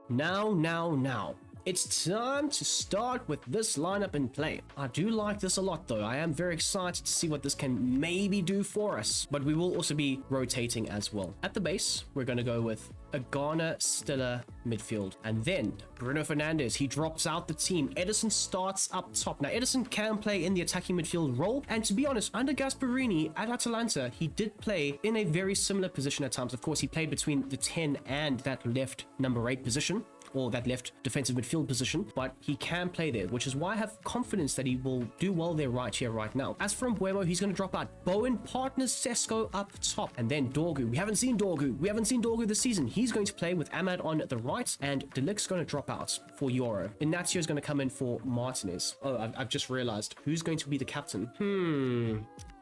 Now. It's time to start with this lineup in play. I do like this a lot though. I am very excited to see what this can maybe do for us. But we will also be rotating as well. At the base, we're going to go with a Garner, Stiller midfield. And then Bruno Fernandes, he drops out the team. Edison starts up top. Now Edison can play in the attacking midfield role. And to be honest, under Gasperini at Atalanta, he did play in a very similar position at times. Of course, he played between the 10 and that left number 8 position, or that left defensive midfield position, but he can play there, which is why I have confidence that he will do well there right here, right now. As for Mbuemo, he's going to drop out. Bowen partners Sesko up top, and then Dorgu. We haven't seen Dorgu this season. He's going to play with Ahmad on the right, and Delict's going to drop out for Euro. Ignacio is going to come in for Martinez. Oh, I've just realized who's going to be the captain.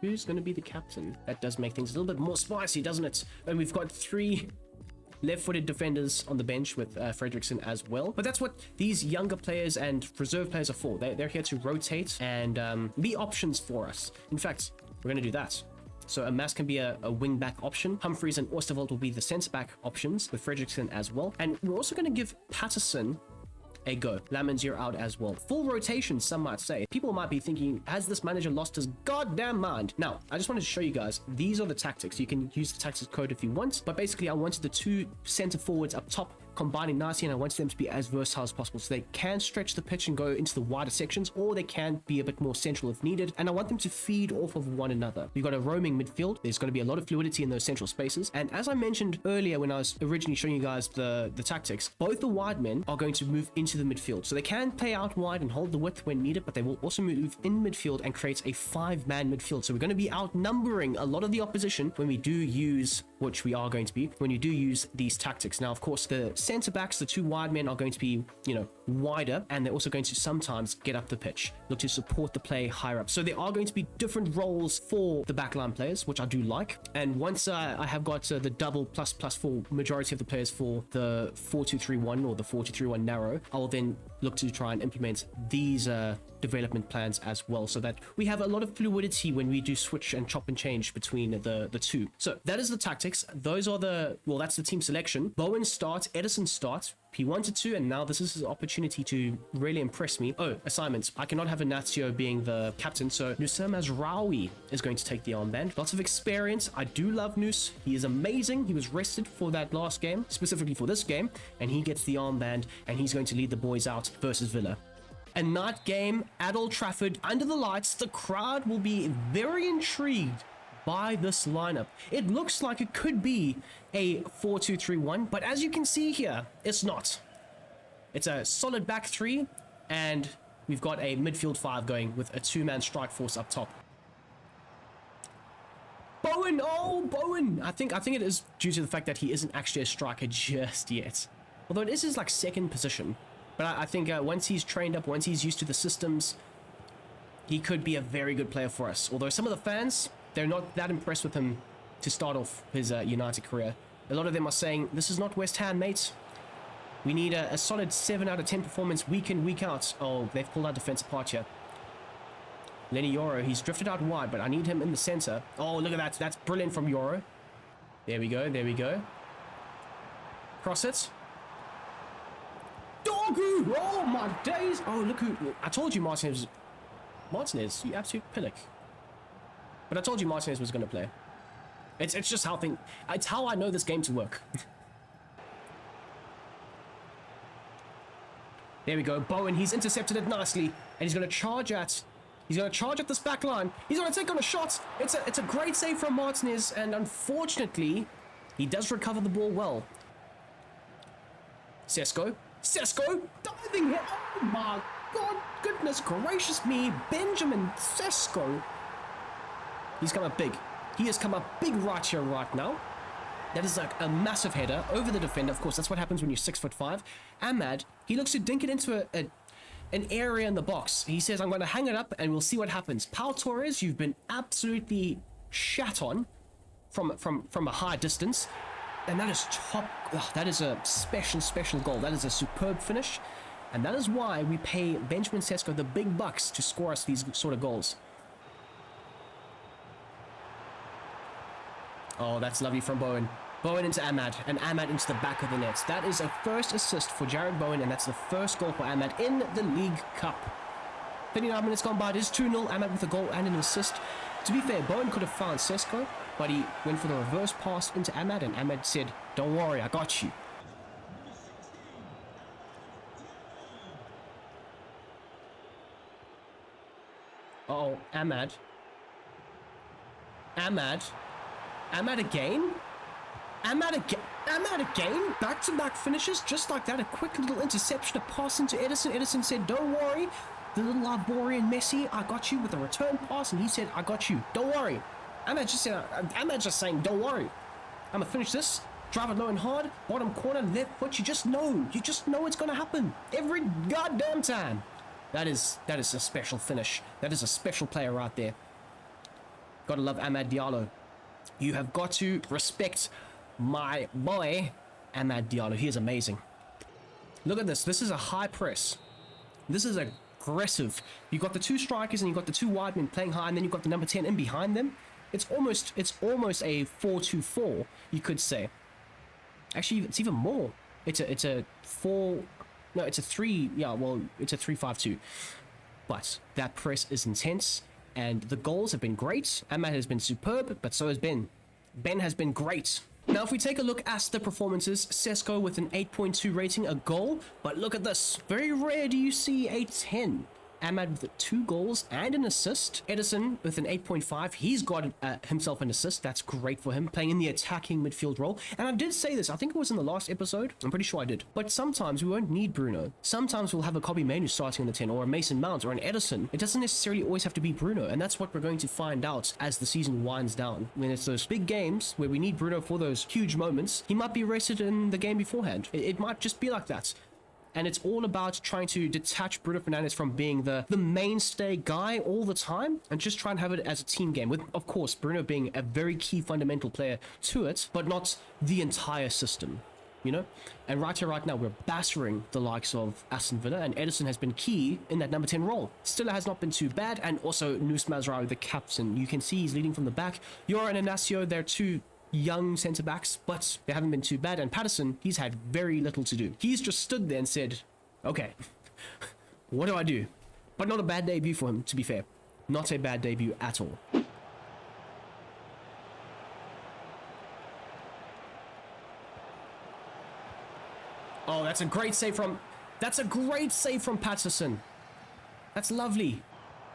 Who's going to be the captain? That does make things a little bit more spicy, doesn't it? And we've got 3 left-footed defenders on the bench with Fredrickson as well. But that's what these younger players and reserve players are for. They're here to rotate and be options for us. In fact, we're going to do that. So Amas can be a wing-back option. Humphreys and Osterwald will be the centre-back options with Fredrickson as well. And we're also going to give Patterson a go. Lamens, you're out as well. Full rotation, some might say. People might be thinking, has this manager lost his goddamn mind? Now, I just wanted to show you guys, these are the tactics. You can use the tactics code if you want, but basically I wanted the 2 center forwards up top combining nicely, and I want them to be as versatile as possible. So they can stretch the pitch and go into the wider sections, or they can be a bit more central if needed. And I want them to feed off of one another. We've got a roaming midfield. There's going to be a lot of fluidity in those central spaces. And as I mentioned earlier when I was originally showing you guys the tactics, both the wide men are going to move into the midfield. So they can play out wide and hold the width when needed, but they will also move in midfield and create a 5-man midfield. So we're going to be outnumbering a lot of the opposition when we do use, which we are going to be, when you do use these tactics. Now, of course, the centre backs, the two wide men, are going to be, you know, wider, and they're also going to sometimes get up the pitch, look to support the play higher up. So there are going to be different roles for the backline players, which I do like. And once I have got the double plus for majority of the players for the 4-2-3-1 or the 4-2-3-1 narrow, I will then look to try and implement these development plans as well, so that we have a lot of fluidity when we do switch and chop and change between the two. So that is the tactics. Those are that's the team selection. Bowen starts, Edison starts. He wanted to, and now this is his opportunity to really impress me. Oh, assignments. I cannot have Ignacio being the captain, so Nusam Azraoui is going to take the armband. Lots of experience. I do love Nus. He is amazing. He was rested for that last game, specifically for this game, and he gets the armband, and he's going to lead the boys out versus Villa. A night game at Old Trafford under the lights. The crowd will be very intrigued by this lineup. It looks like it could be a 4-2-3-1, but as you can see here, it's not. It's a solid back three, and we've got a midfield 5 going with a 2-man strike force up top. Bowen, oh, Bowen. I think it is due to the fact that he isn't actually a striker just yet. Although it is his like second position. But I think once he's trained up, once he's used to the systems, he could be a very good player for us. Although some of the fans, they're not that impressed with him to start off his United career. A lot of them are saying, this is not West Ham, mate. We need a solid 7 out of 10 performance week in, week out. Oh, they've pulled our defense apart here. Lenny Yoro, he's drifted out wide, but I need him in the center. Oh, look at that. That's brilliant from Yoro. There we go. There we go. Cross it. Dogu! Oh, my days. Oh, look who... I told you Martinez, you absolute pillock. But I told you Martinez was going to play. It's just how it's how I know this game to work. There we go. Bowen, he's intercepted it nicely, and he's going to charge at... He's going to charge at this back line. He's going to take on a shot. It's a great save from Martinez, and unfortunately, he does recover the ball well. Sesko, diving hit. Oh my God, goodness gracious me. Benjamin Sesko. He's come up big. He has come up big right here, right now. That is like a massive header over the defender. Of course, that's what happens when you're 6'5". Ahmad, he looks to dink it into an area in the box. He says, I'm going to hang it up and we'll see what happens. Pau Torres, you've been absolutely shat on from a high distance. And that is top. Oh, that is a special goal. That is a superb finish. And that is why we pay Benjamin Sesko the big bucks to score us these sort of goals. Oh, that's lovely from Bowen. Bowen into Ahmad, and Ahmad into the back of the net. That is a first assist for Jared Bowen, and that's the first goal for Ahmad in the League Cup. 39 minutes gone by. It is 2-0. Ahmad with a goal and an assist. To be fair, Bowen could have found Sesko, but he went for the reverse pass into Ahmad, and Ahmad said, don't worry, I got you. Uh-oh, Ahmad again? Ahmad again? Back-to-back finishes just like that. A quick little interception, a pass into Edison. Edison said, don't worry. The little Ivorian Messi, I got you with a return pass, and he said, I got you. Don't worry. Ahmad's just saying, don't worry. I'm going to finish this. Drive it low and hard. Bottom corner, left foot. You just know it's going to happen. Every goddamn time. That is a special finish. That is a special player right there. Gotta love Amad Diallo. You have got to respect my boy, Amad Diallo. He is amazing. Look at this. This is a high press. This is aggressive. You've got the two strikers and you've got the two wide men playing high, and then you've got the number 10 in behind them. It's almost a 4-2-4, you could say. Actually, it's even more. It's a 3. Yeah, well, it's a 3-5-2. But that press is intense. And the goals have been great. Ahmad has been superb, but so has Ben. Ben has been great. Now, if we take a look at the performances, Sesko with an 8.2 rating, a goal. But look at this. Very rare do you see a 10. Ahmad with 2 goals and an assist. Edison with an 8.5. He's got himself an assist. That's great for him, playing in the attacking midfield role. And I did say this, I think it was in the last episode. I'm pretty sure I did. But sometimes we won't need Bruno. Sometimes we'll have a Kobe Mainoo starting on the 10, or a Mason Mount, or an Edison. It doesn't necessarily always have to be Bruno. And that's what we're going to find out as the season winds down. When it's those big games where we need Bruno for those huge moments, he might be rested in the game beforehand. It might just be like that. And it's all about trying to detach Bruno Fernandes from being the mainstay guy all the time and just try and have it as a team game, with, of course, Bruno being a very key fundamental player to it, but not the entire system, you know? And right here, right now, we're battering the likes of Aston Villa, and Edison has been key in that number 10 role. Stiller has not been too bad, and also Nus Mazraoui, the captain. You can see he's leading from the back. Yora and Inacio, they're two young centre backs, but they haven't been too bad. And Patterson, he's had very little to do. He's just stood there and said, okay, what do I do? But not a bad debut for him, to be fair. Not a bad debut at all. Oh, that's a great save from Patterson. That's lovely.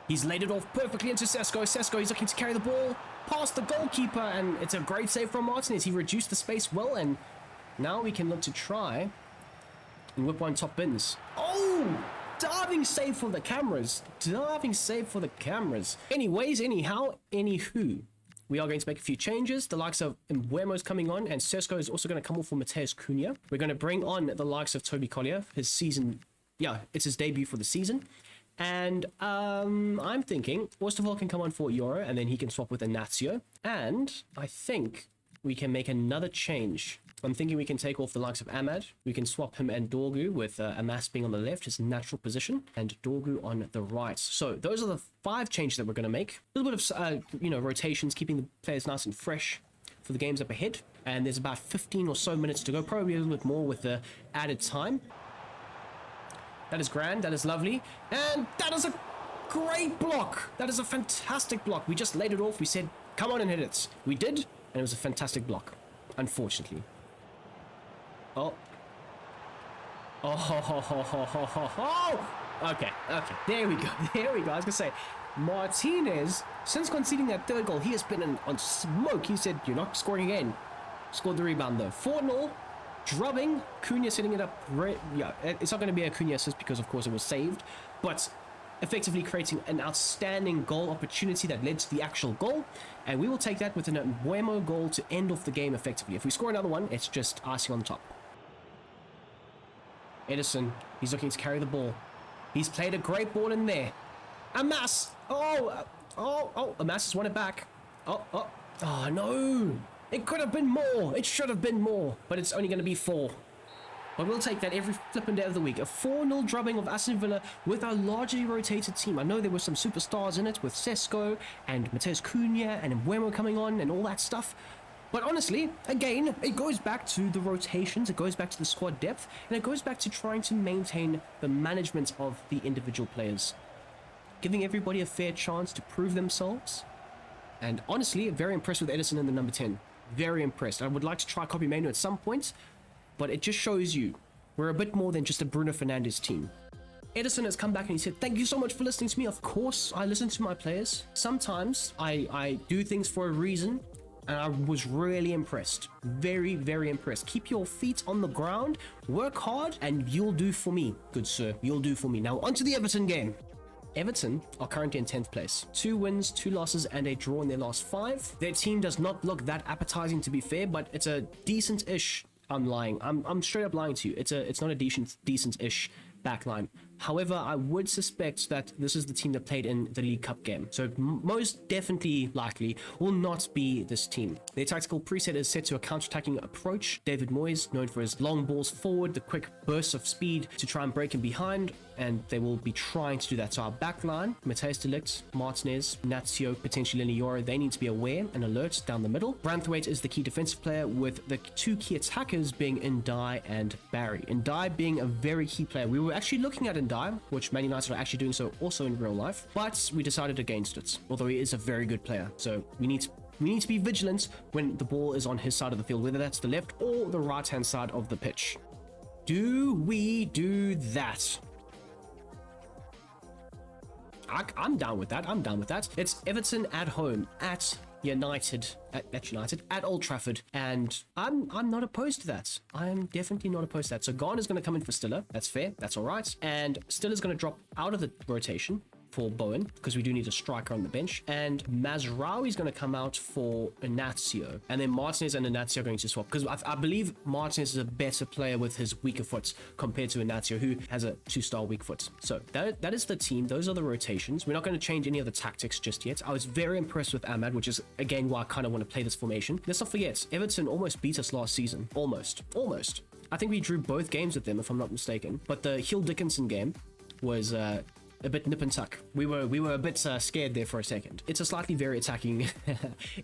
He's laid it off perfectly into Sesko. Sesko, he's looking to carry the ball past the goalkeeper, and it's a great save from Martinez. He reduced the space well, and now we can look to try and whip one top bins. Oh, diving save for the cameras. Diving save for the cameras. Anyways, anyhow, anywho, we are going to make a few changes. The likes of Mbuemo's coming on, and Sesko is also going to come off for Mateus Cunha. We're going to bring on the likes of Toby Collier. His season, yeah, it's his debut for the season. And I'm thinking Osterwald can come on for Yoro, and then he can swap with Inacio. And I think we can make another change. I'm thinking we can take off the likes of Ahmad. We can swap him and Dorgu, with Amas being on the left, his natural position, and Dorgu on the right. So those are the 5 changes that we're going to make. A little bit of rotations, keeping the players nice and fresh for the games up ahead. And there's about 15 or so minutes to go, probably a little bit more with the added time. That is grand. That is lovely. And that is a great block. That is a fantastic block. We just laid it off. We said, come on and hit it. We did, and it was a fantastic block, unfortunately. Oh. Oh. Okay. There we go. I was going to say, Martinez, since conceding that 3rd goal, he has been on smoke. He said, you're not scoring again. Scored the rebound, though. 4-0. Drubbing, Cunha setting it up. Yeah, it's not going to be a Cunha assist because, of course, it was saved, but effectively creating an outstanding goal opportunity that led to the actual goal. And we will take that with an Mbuemo goal to end off the game effectively. If we score another one, it's just icing on top. Edison, he's looking to carry the ball. He's played a great ball in there. Amas! Amas has won it back. Oh, no! It could have been more. It should have been more. But it's only going to be 4. But we'll take that every flipping day of the week. A 4-0 drubbing of Aston Villa with our largely rotated team. I know there were some superstars in it with Sesko and Mateus Cunha and Mbuemo coming on and all that stuff. But honestly, again, it goes back to the rotations. It goes back to the squad depth. And it goes back to trying to maintain the management of the individual players. Giving everybody a fair chance to prove themselves. And honestly, very impressed with Edison in the number 10. Very impressed. I would like to try Kobe Mainoo at some point, but it just shows you we're a bit more than just a Bruno Fernandes team. Edison has come back and he said, thank you so much for listening to me. Of course, I listen to my players. Sometimes I do things for a reason, and I was really impressed. Very, very impressed. Keep your feet on the ground, work hard, and you'll do for me, good sir. You'll do for me. Now, on to the Everton game. Everton are currently in 10th place. 2 wins, 2 losses, and a draw in their last 5. Their team does not look that appetizing, to be fair, but it's a decent-ish. I'm lying. I'm straight up lying to you. It's not a decent-ish backline. However, I would suspect that this is the team that played in the League Cup game. So most definitely likely will not be this team. Their tactical preset is set to a counter-attacking approach. David Moyes, known for his long balls forward, the quick bursts of speed to try and break him behind, and they will be trying to do that. So our backline, Matthijs de Ligt, Martinez, Natsio, potentially Liniora, they need to be aware and alert down the middle. Branthwaite is the key defensive player, with the 2 key attackers being Ndai and Barry. Ndai being a very key player. We were actually looking at Ndai, which Man United are actually doing so also in real life, but we decided against it, although he is a very good player. So we need We need to be vigilant when the ball is on his side of the field, whether that's the left or the right-hand side of the pitch. Do we do that? I'm down with that. I'm down with that. It's Everton at home at United, at Old Trafford, and I'm not opposed to that. I'm definitely not opposed to that. So Garner's going to come in for Stiller. That's fair. That's all right. And Stiller's going to drop out of the rotation for Bowen, because we do need a striker on the bench, and Mazraoui's going to come out for Inacio, and then Martinez and Inacio are going to swap, because I believe Martinez is a better player with his weaker foot compared to Inacio, who has a 2-star weak foot. So that is the team. Those are the rotations. We're not going to change any of the tactics just yet. I was very impressed with Ahmad, which is again why I kind of want to play this formation. Let's not forget, Everton almost beat us last season. Almost. I think we drew both games with them, if I'm not mistaken, but the Hill Dickinson game was a bit nip and tuck. We were a bit scared there for a second. It's a slightly very attacking,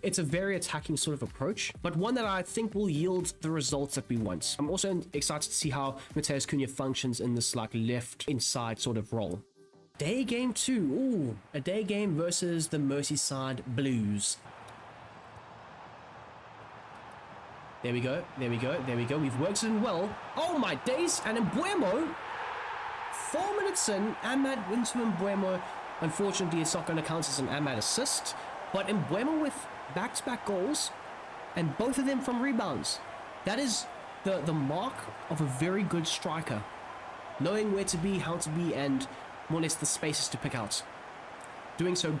it's a very attacking sort of approach, but one that I think will yield the results that we want. I'm also excited to see how Matheus Cunha functions in this like left inside sort of role. Day game 2. Ooh, a day game versus the Merseyside Blues. There we go. We've worked it in well. Oh my days, and Mbeumo. 4 minutes in, Ahmad into Mbeumo. Unfortunately, it's not going to count as an Ahmad assist, but Mbeumo with back-to-back goals, and both of them from rebounds. That is the mark of a very good striker. Knowing where to be, how to be, and more or less the spaces to pick out. Doing so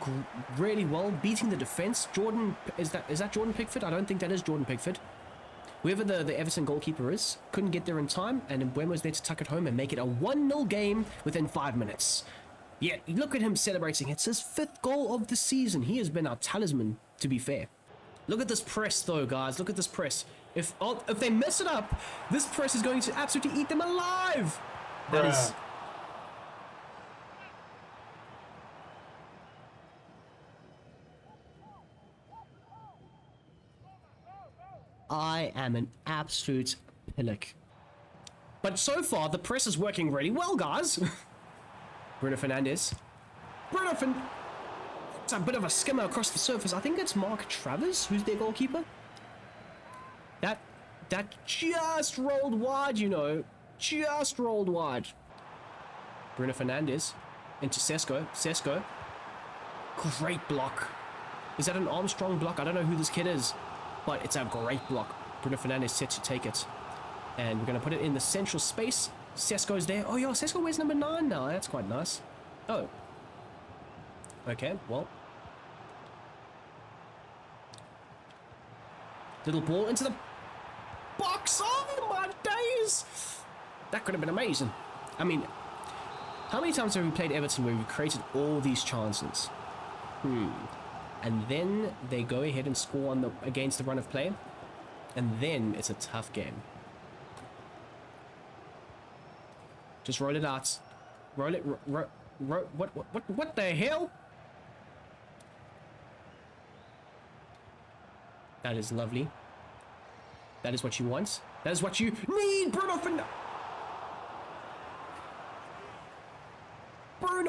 really well, beating the defense. Jordan, is that Jordan Pickford? I don't think that is Jordan Pickford. Whoever the Everton goalkeeper is, couldn't get there in time, and Mbeumo's there to tuck it home and make it a 1-0 game within 5 minutes. Yeah, look at him celebrating. It's his 5th goal of the season. He has been our talisman, to be fair. Look at this press, though, guys. Look at this press. If they mess it up, this press is going to absolutely eat them alive. That is... I am an absolute pillock. But so far, the press is working really well, guys. Bruno Fernandes. It's a bit of a skimmer across the surface. I think it's Mark Travers, who's their goalkeeper. That just rolled wide, you know. Just rolled wide. Bruno Fernandes into Sesko. Great block. Is that an Armstrong block? I don't know who this kid is, but it's a great block. Bruno Fernandes set to take it. And we're going to put it in the central space. Sesko's there. Oh, yeah, Sesko wears number 9 now. That's quite nice. Oh. Okay, well. Little ball into the box. Oh, my days. That could have been amazing. I mean, how many times have we played Everton where we created all these chances? And then they go ahead and score on against the run of play. And then it's a tough game. Just roll it out. Roll it. What the hell? That is lovely. That is what you want. That is what you need, Bruno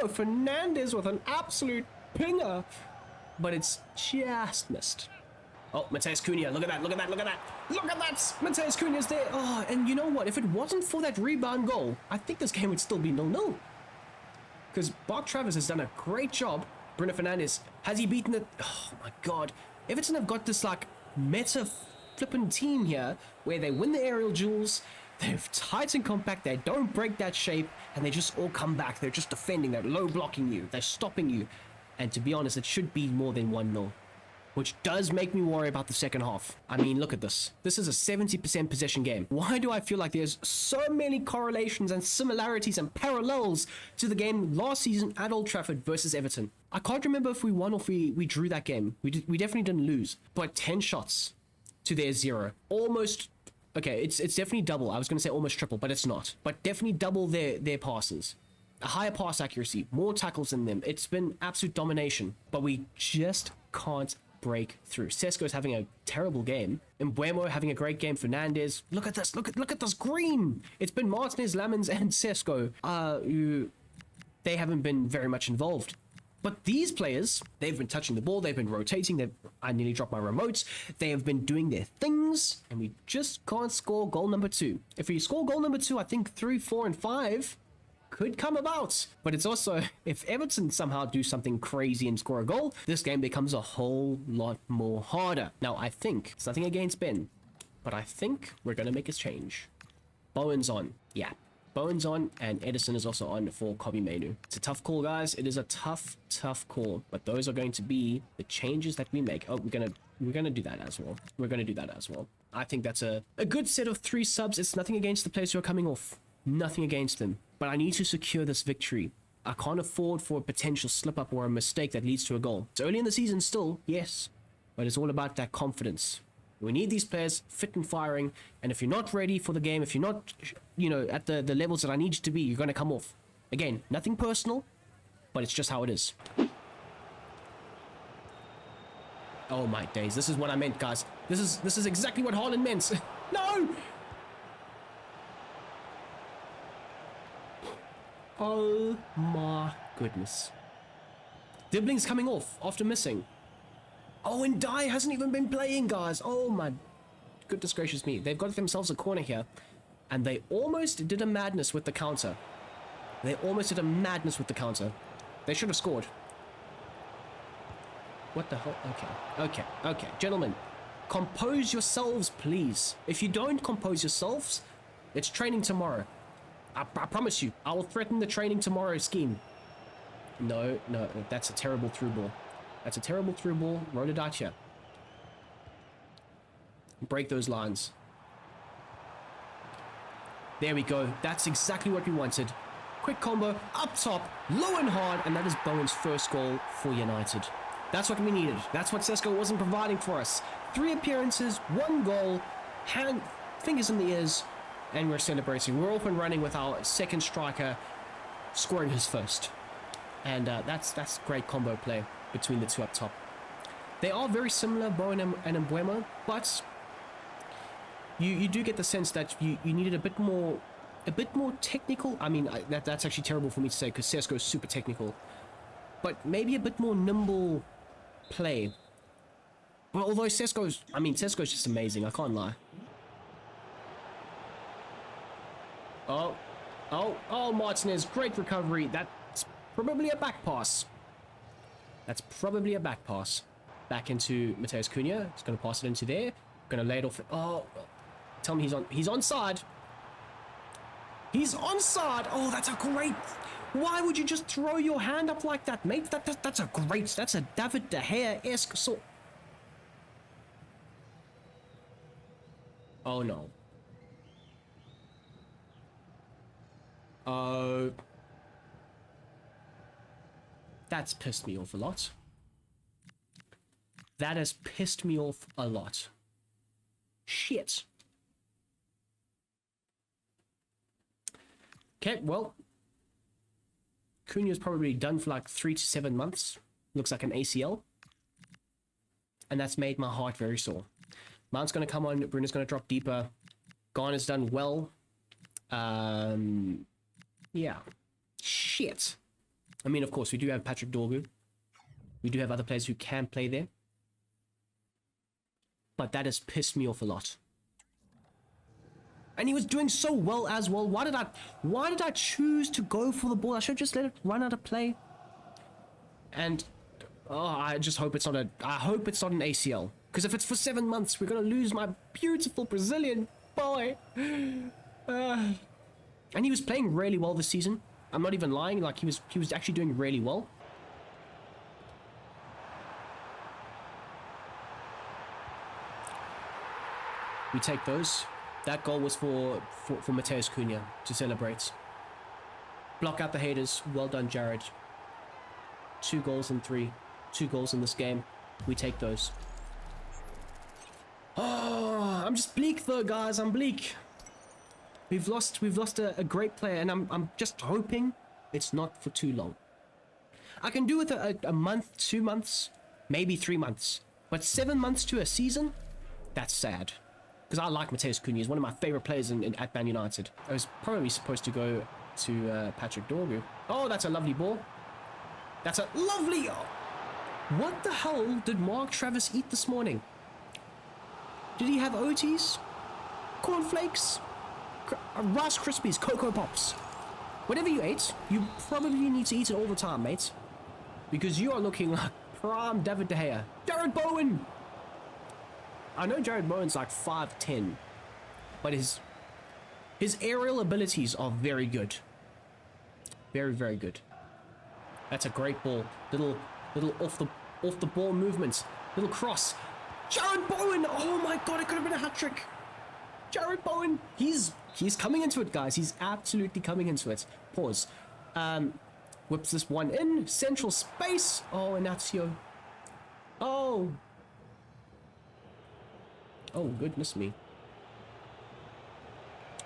Fernandes with an absolute pinger. But it's just missed. Oh, Matheus Cunha, look at that. Look at that. Matheus Cunha's there. Oh, and you know what? If it wasn't for that rebound goal, I think this game would still be 0-0. Because Mark Travers has done a great job. Bruno Fernandes, has he beaten it? Oh my God. Everton have got this like meta flippin' team here where they win the aerial duels. They're tight and compact. They don't break that shape, and they just all come back. They're just defending. They're low blocking you. They're stopping you. And to be honest, it should be more than 1-0, which does make me worry about the second half. I mean, look at this. This is a 70% possession game. Why do I feel like there's so many correlations and similarities and parallels to the game last season at Old Trafford versus Everton? I can't remember if we won or if we drew that game. We definitely didn't lose. But 10 shots to their 0. Almost... Okay, it's definitely double. I was going to say almost triple, but it's not. But definitely double their passes. A higher pass accuracy, more tackles than them. It's been absolute domination, but we just can't break through. Sesko's having a terrible game. Mbeumo having a great game. Fernandes, look at this. Look at this green. It's been Martinez, Lamens, and Sesko. They haven't been very much involved. But these players, they've been touching the ball, they've been rotating, I nearly dropped my remote, they have been doing their things, and we just can't score goal number 2. If we score goal number 2, I think 3, 4, and 5 could come about. But it's also, if Everton somehow do something crazy and score a goal, this game becomes a whole lot more harder. Now, I think, it's nothing against Ben, but I think we're going to make a change. Bowen's on. Yeah. Bowen's on, and Edison is also on for Kobe Mainu. It's a tough call, guys. It is a tough call, but those are going to be the changes that we make. Oh, we're gonna do that as well. We're gonna do that as well. I think that's a good set of 3 subs. It's nothing against the players who are coming off. Nothing against them. But I need to secure this victory. I can't afford for a potential slip-up or a mistake that leads to a goal. It's early in the season still, yes, but it's all about that confidence. We need these players fit and firing, and if you're not ready for the game, if you're not, at the levels that I need you to be, you're going to come off. Again, nothing personal, but it's just how it is. Oh my days, this is what I meant, guys. This is exactly what Haaland meant. No! Oh my goodness. Dibbling's coming off after missing. Oh, and Dye hasn't even been playing, guys. Oh my goodness gracious me. They've got themselves a corner here, and they almost did a madness with the counter. They should have scored. What the hell? Okay. Gentlemen, compose yourselves, please. If you don't compose yourselves, it's training tomorrow. I promise you, I will threaten the training tomorrow scheme. No, that's a terrible through ball. That's a terrible through ball. Roll it out here. Break those lines. There we go. That's exactly what we wanted. Quick combo, up top, low and hard, and that is Bowen's first goal for United. That's what we needed. That's what Sesko wasn't providing for us. 3 appearances, 1 goal, fingers in the ears, and we're celebrating. We're off and running with our second striker scoring his first. And that's great combo play between the 2 up top. They are very similar, Bowen and Mbeumo, but you do get the sense that you needed a bit more technical. I mean, that's actually terrible for me to say because Sesko is super technical, but maybe a bit more nimble play. Well, although Sesko's just amazing, I can't lie. Oh, Martinez, great recovery. That's probably a back pass. Back into Mateus Cunha. He's going to pass it into there. Going to lay it off. Oh, tell me he's onside. He's onside. Oh, that's a great. Why would you just throw your hand up like that, mate? That's a David De Gea-esque sort. Oh no. Oh. That's pissed me off a lot. That has pissed me off a lot. Shit. Okay, well. Cunha's probably done for like 3 to 7 months. Looks like an ACL. And that's made my heart very sore. Mount's going to come on. Bruno's going to drop deeper. Garner's done well. Yeah. Shit. I mean, of course, we do have Patrick Dorgu. We do have other players who can play there. But that has pissed me off a lot. And he was doing so well as well. Why did I choose to go for the ball? I should have just let it run out of play. And I just hope it's not an ACL. Because if it's for 7 months, we're gonna lose my beautiful Brazilian boy. And he was playing really well this season. I'm not even lying. Like he was actually doing really well. We take those. That goal was for Mateus Cunha to celebrate. Block out the haters. Well done, Jared. 2 goals in 3. 2 goals in this game. We take those. Oh, I'm just bleak though, guys. I'm bleak. We've lost a great player, and I'm just hoping it's not for too long. I can do with a month, 2 months, maybe 3 months. But 7 months to a season? That's sad. Because I like Mateus Cunha. He's one of my favorite players at Man United. I was probably supposed to go to Patrick Dorgu. Oh, that's a lovely ball. That's a lovely... What the hell did Mark Travis eat this morning? Did he have OTs? Cornflakes? Rice Krispies, Cocoa Pops? Whatever you ate, you probably need to eat it all the time, mate. Because you are looking like prime David De Gea. Jared Bowen! I know Jared Bowen's like 5'10", but his aerial abilities are very good. Very, very good. That's a great ball. Little off the ball movements. Little cross. Jared Bowen! Oh my god, it could have been a hat-trick. Jared Bowen, he's coming into it, guys. He's absolutely coming into it. Pause. Whips this one in. Central space. Oh, Inacio. Oh. Oh, goodness me.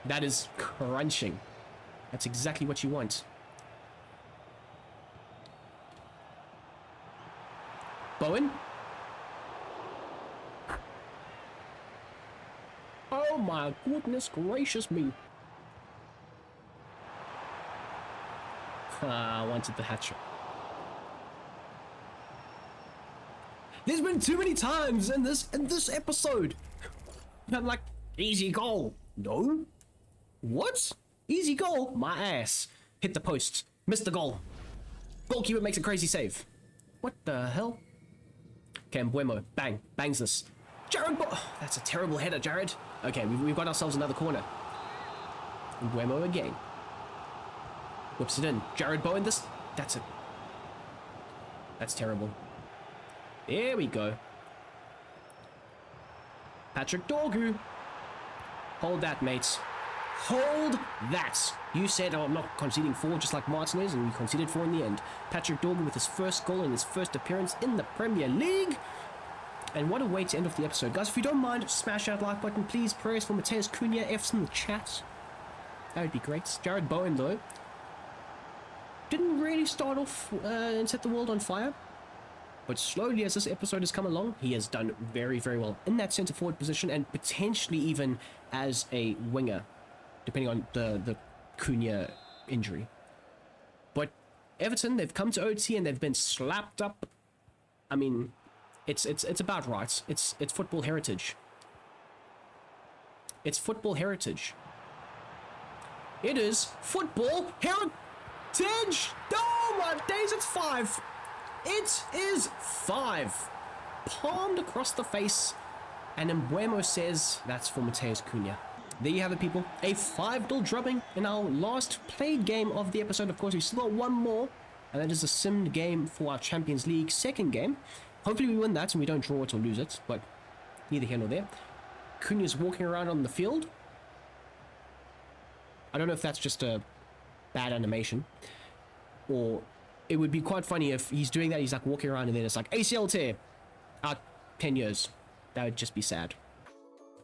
That is crunching. That's exactly what you want. Bowen. Oh my goodness gracious me. I wanted the hat-trick. There's been too many times in this episode. I'm like, easy goal. No. What? Easy goal? My ass. Hit the post. Missed the goal. Goalkeeper makes a crazy save. What the hell? Okay, Mbuemo. Bang. Bangs this. Jared that's a terrible header, Jared. Okay, we've got ourselves another corner. Mbuemo again. Whips it in. Jared Bowen, that's terrible. There we go. Patrick Dorgu. Hold that, mates. Hold that. You said, oh, I'm not conceding 4 just like Martinez, and we conceded 4 in the end. Patrick Dorgu with his first goal in his first appearance in the Premier League. And what a way to end off the episode. Guys, if you don't mind, smash that like button, please. Prayers for Mateus Cunha, F's in the chat. That would be great. Jared Bowen, though, didn't really start off and set the world on fire. But slowly as this episode has come along, he has done very, very well in that centre forward position, and potentially even as a winger, depending on the Cunha injury. But Everton, they've come to OT and they've been slapped up. I mean, it's about right. It's football heritage. It's football heritage. It is football heritage. Oh my days, it's 5. It is 5. Palmed across the face. And Mbuemo says that's for Mateus Cunha. There you have it, people. A 5-0 drubbing in our last played game of the episode. Of course, we still got one more. And that is a simmed game for our Champions League second game. Hopefully we win that and we don't draw it or lose it. But neither here nor there. Cunha's walking around on the field. I don't know if that's just a bad animation. Or it would be quite funny if he's doing that, he's like walking around and then it's like ACL tear. Out 10 years. That would just be sad.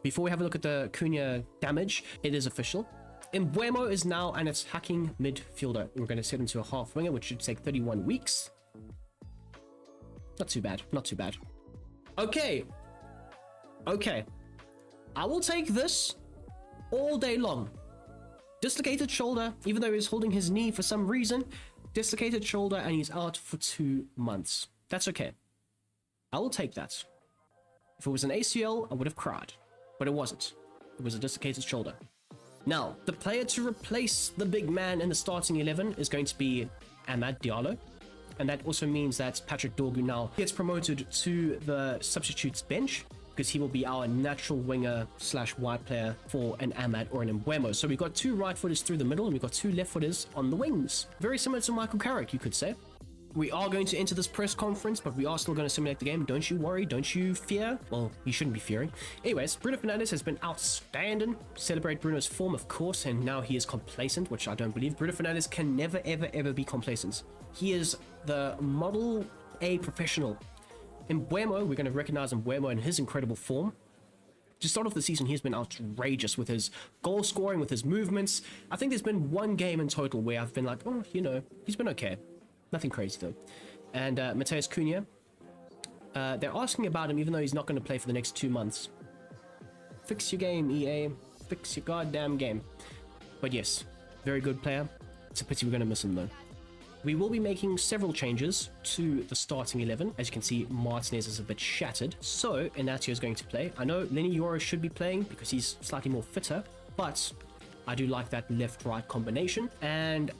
Before we have a look at the Cunha damage, it is official. Mbuemo is now an attacking midfielder. We're going to set him to a half winger, which should take 31 weeks. Not too bad. Not too bad. Okay. Okay. I will take this all day long. Dislocated shoulder, even though he's holding his knee for some reason. Dislocated shoulder and he's out for 2 months. That's okay. I will take that. If it was an ACL, I would have cried. But it wasn't. It was a dislocated shoulder. Now, the player to replace the big man in the starting 11 is going to be Amad Diallo. And that also means that Patrick Dorgu now gets promoted to the substitutes bench, because he will be our natural winger / wide player for an Amad or an Mbuemo. So we've got 2 right footers through the middle and we've got 2 left footers on the wings. Very similar to Michael Carrick, you could say. We are going to enter this press conference, but we are still going to simulate the game. Don't you worry, don't you fear. Well, you shouldn't be fearing. Anyways, Bruno Fernandes has been outstanding. Celebrate Bruno's form, of course, and now he is complacent, which I don't believe. Bruno Fernandes can never, ever, ever be complacent. He is the model A professional. Mbuemo, we're going to recognize Mbuemo in his incredible form. To start off the season, he's been outrageous with his goal scoring, with his movements. I think there's been 1 game in total where I've been like, oh, you know, he's been okay. Nothing crazy though. And Mateus Cunha, they're asking about him even though he's not going to play for the next 2 months. Fix your game, EA. Fix your goddamn game. But yes, very good player. It's a pity we're going to miss him though. we will be making several changes to the starting 11. As you can see, Martinez is a bit shattered, so Inacio is going to play. I know Lenny Yoro should be playing because he's slightly more fitter, but I do like that left-right combination. And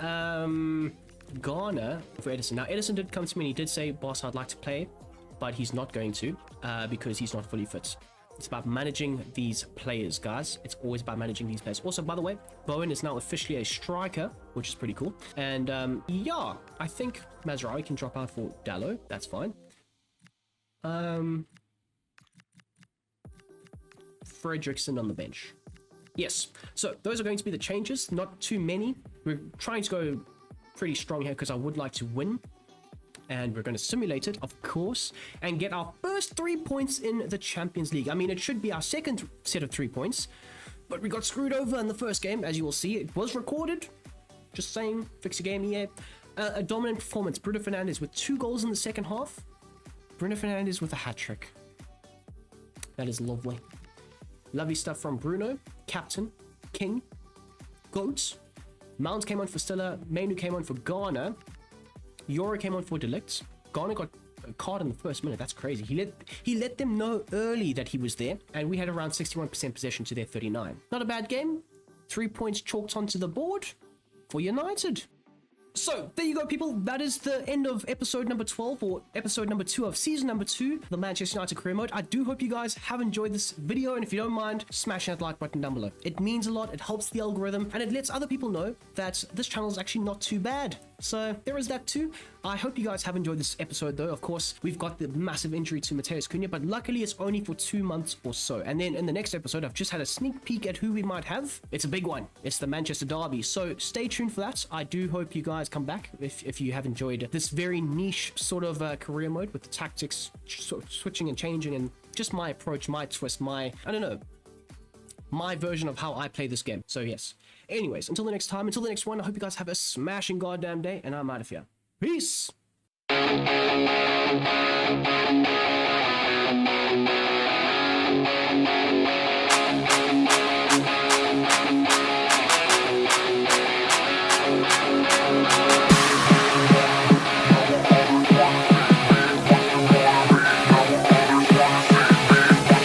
Garner for Edison. Now, Edison did come to me and he did say, boss, I'd like to play, but he's not going to because he's not fully fit. It's about managing these players, guys. It's always about managing these players. Also, by the way, Bowen is now officially a striker, which is pretty cool. And yeah, I think Mazraoui can drop out for Dallo. That's fine. Fredrickson on the bench. Yes, so those are going to be the changes. Not too many. We're trying to go pretty strong here because I would like to win. And we're going to simulate it, of course, and get our first 3 points in the Champions League. I mean, it should be our second set of 3 points, but we got screwed over in the first game, as you will see. It was recorded. Just saying, fix your game here. A dominant performance. Bruno Fernandes with 2 goals in the second half. Bruno Fernandes with a hat-trick. That is lovely. Lovely stuff from Bruno, captain, king, GOAT. Mount came on for Stella. Mainu came on for Garner. Yoro came on for Delict. Garner got a card in the first minute. That's crazy. He let them know early that he was there, and we had around 61% possession to their 39. Not a bad game. 3 points chalked onto the board for United. So, there you go, people. That is the end of episode number 12, or episode number 2 of season number 2, the Manchester United career mode. I do hope you guys have enjoyed this video, and if you don't mind, smash that like button down below. It means a lot, it helps the algorithm, and it lets other people know that this channel is actually not too bad. So, there is that too. I hope you guys have enjoyed this episode, though. Of course, we've got the massive injury to Mateus Cunha, but luckily it's only for 2 months or so. And then in the next episode, I've just had a sneak peek at who we might have. It's a big one. It's the Manchester Derby. So stay tuned for that. I do hope you guys come back if you have enjoyed this very niche sort of career mode with the tactics sort of switching and changing and just my approach, my twist, I don't know, my version of how I play this game. So yes. Anyways, until the next time, until the next one, I hope you guys have a smashing goddamn day, and I'm out of here. Peace!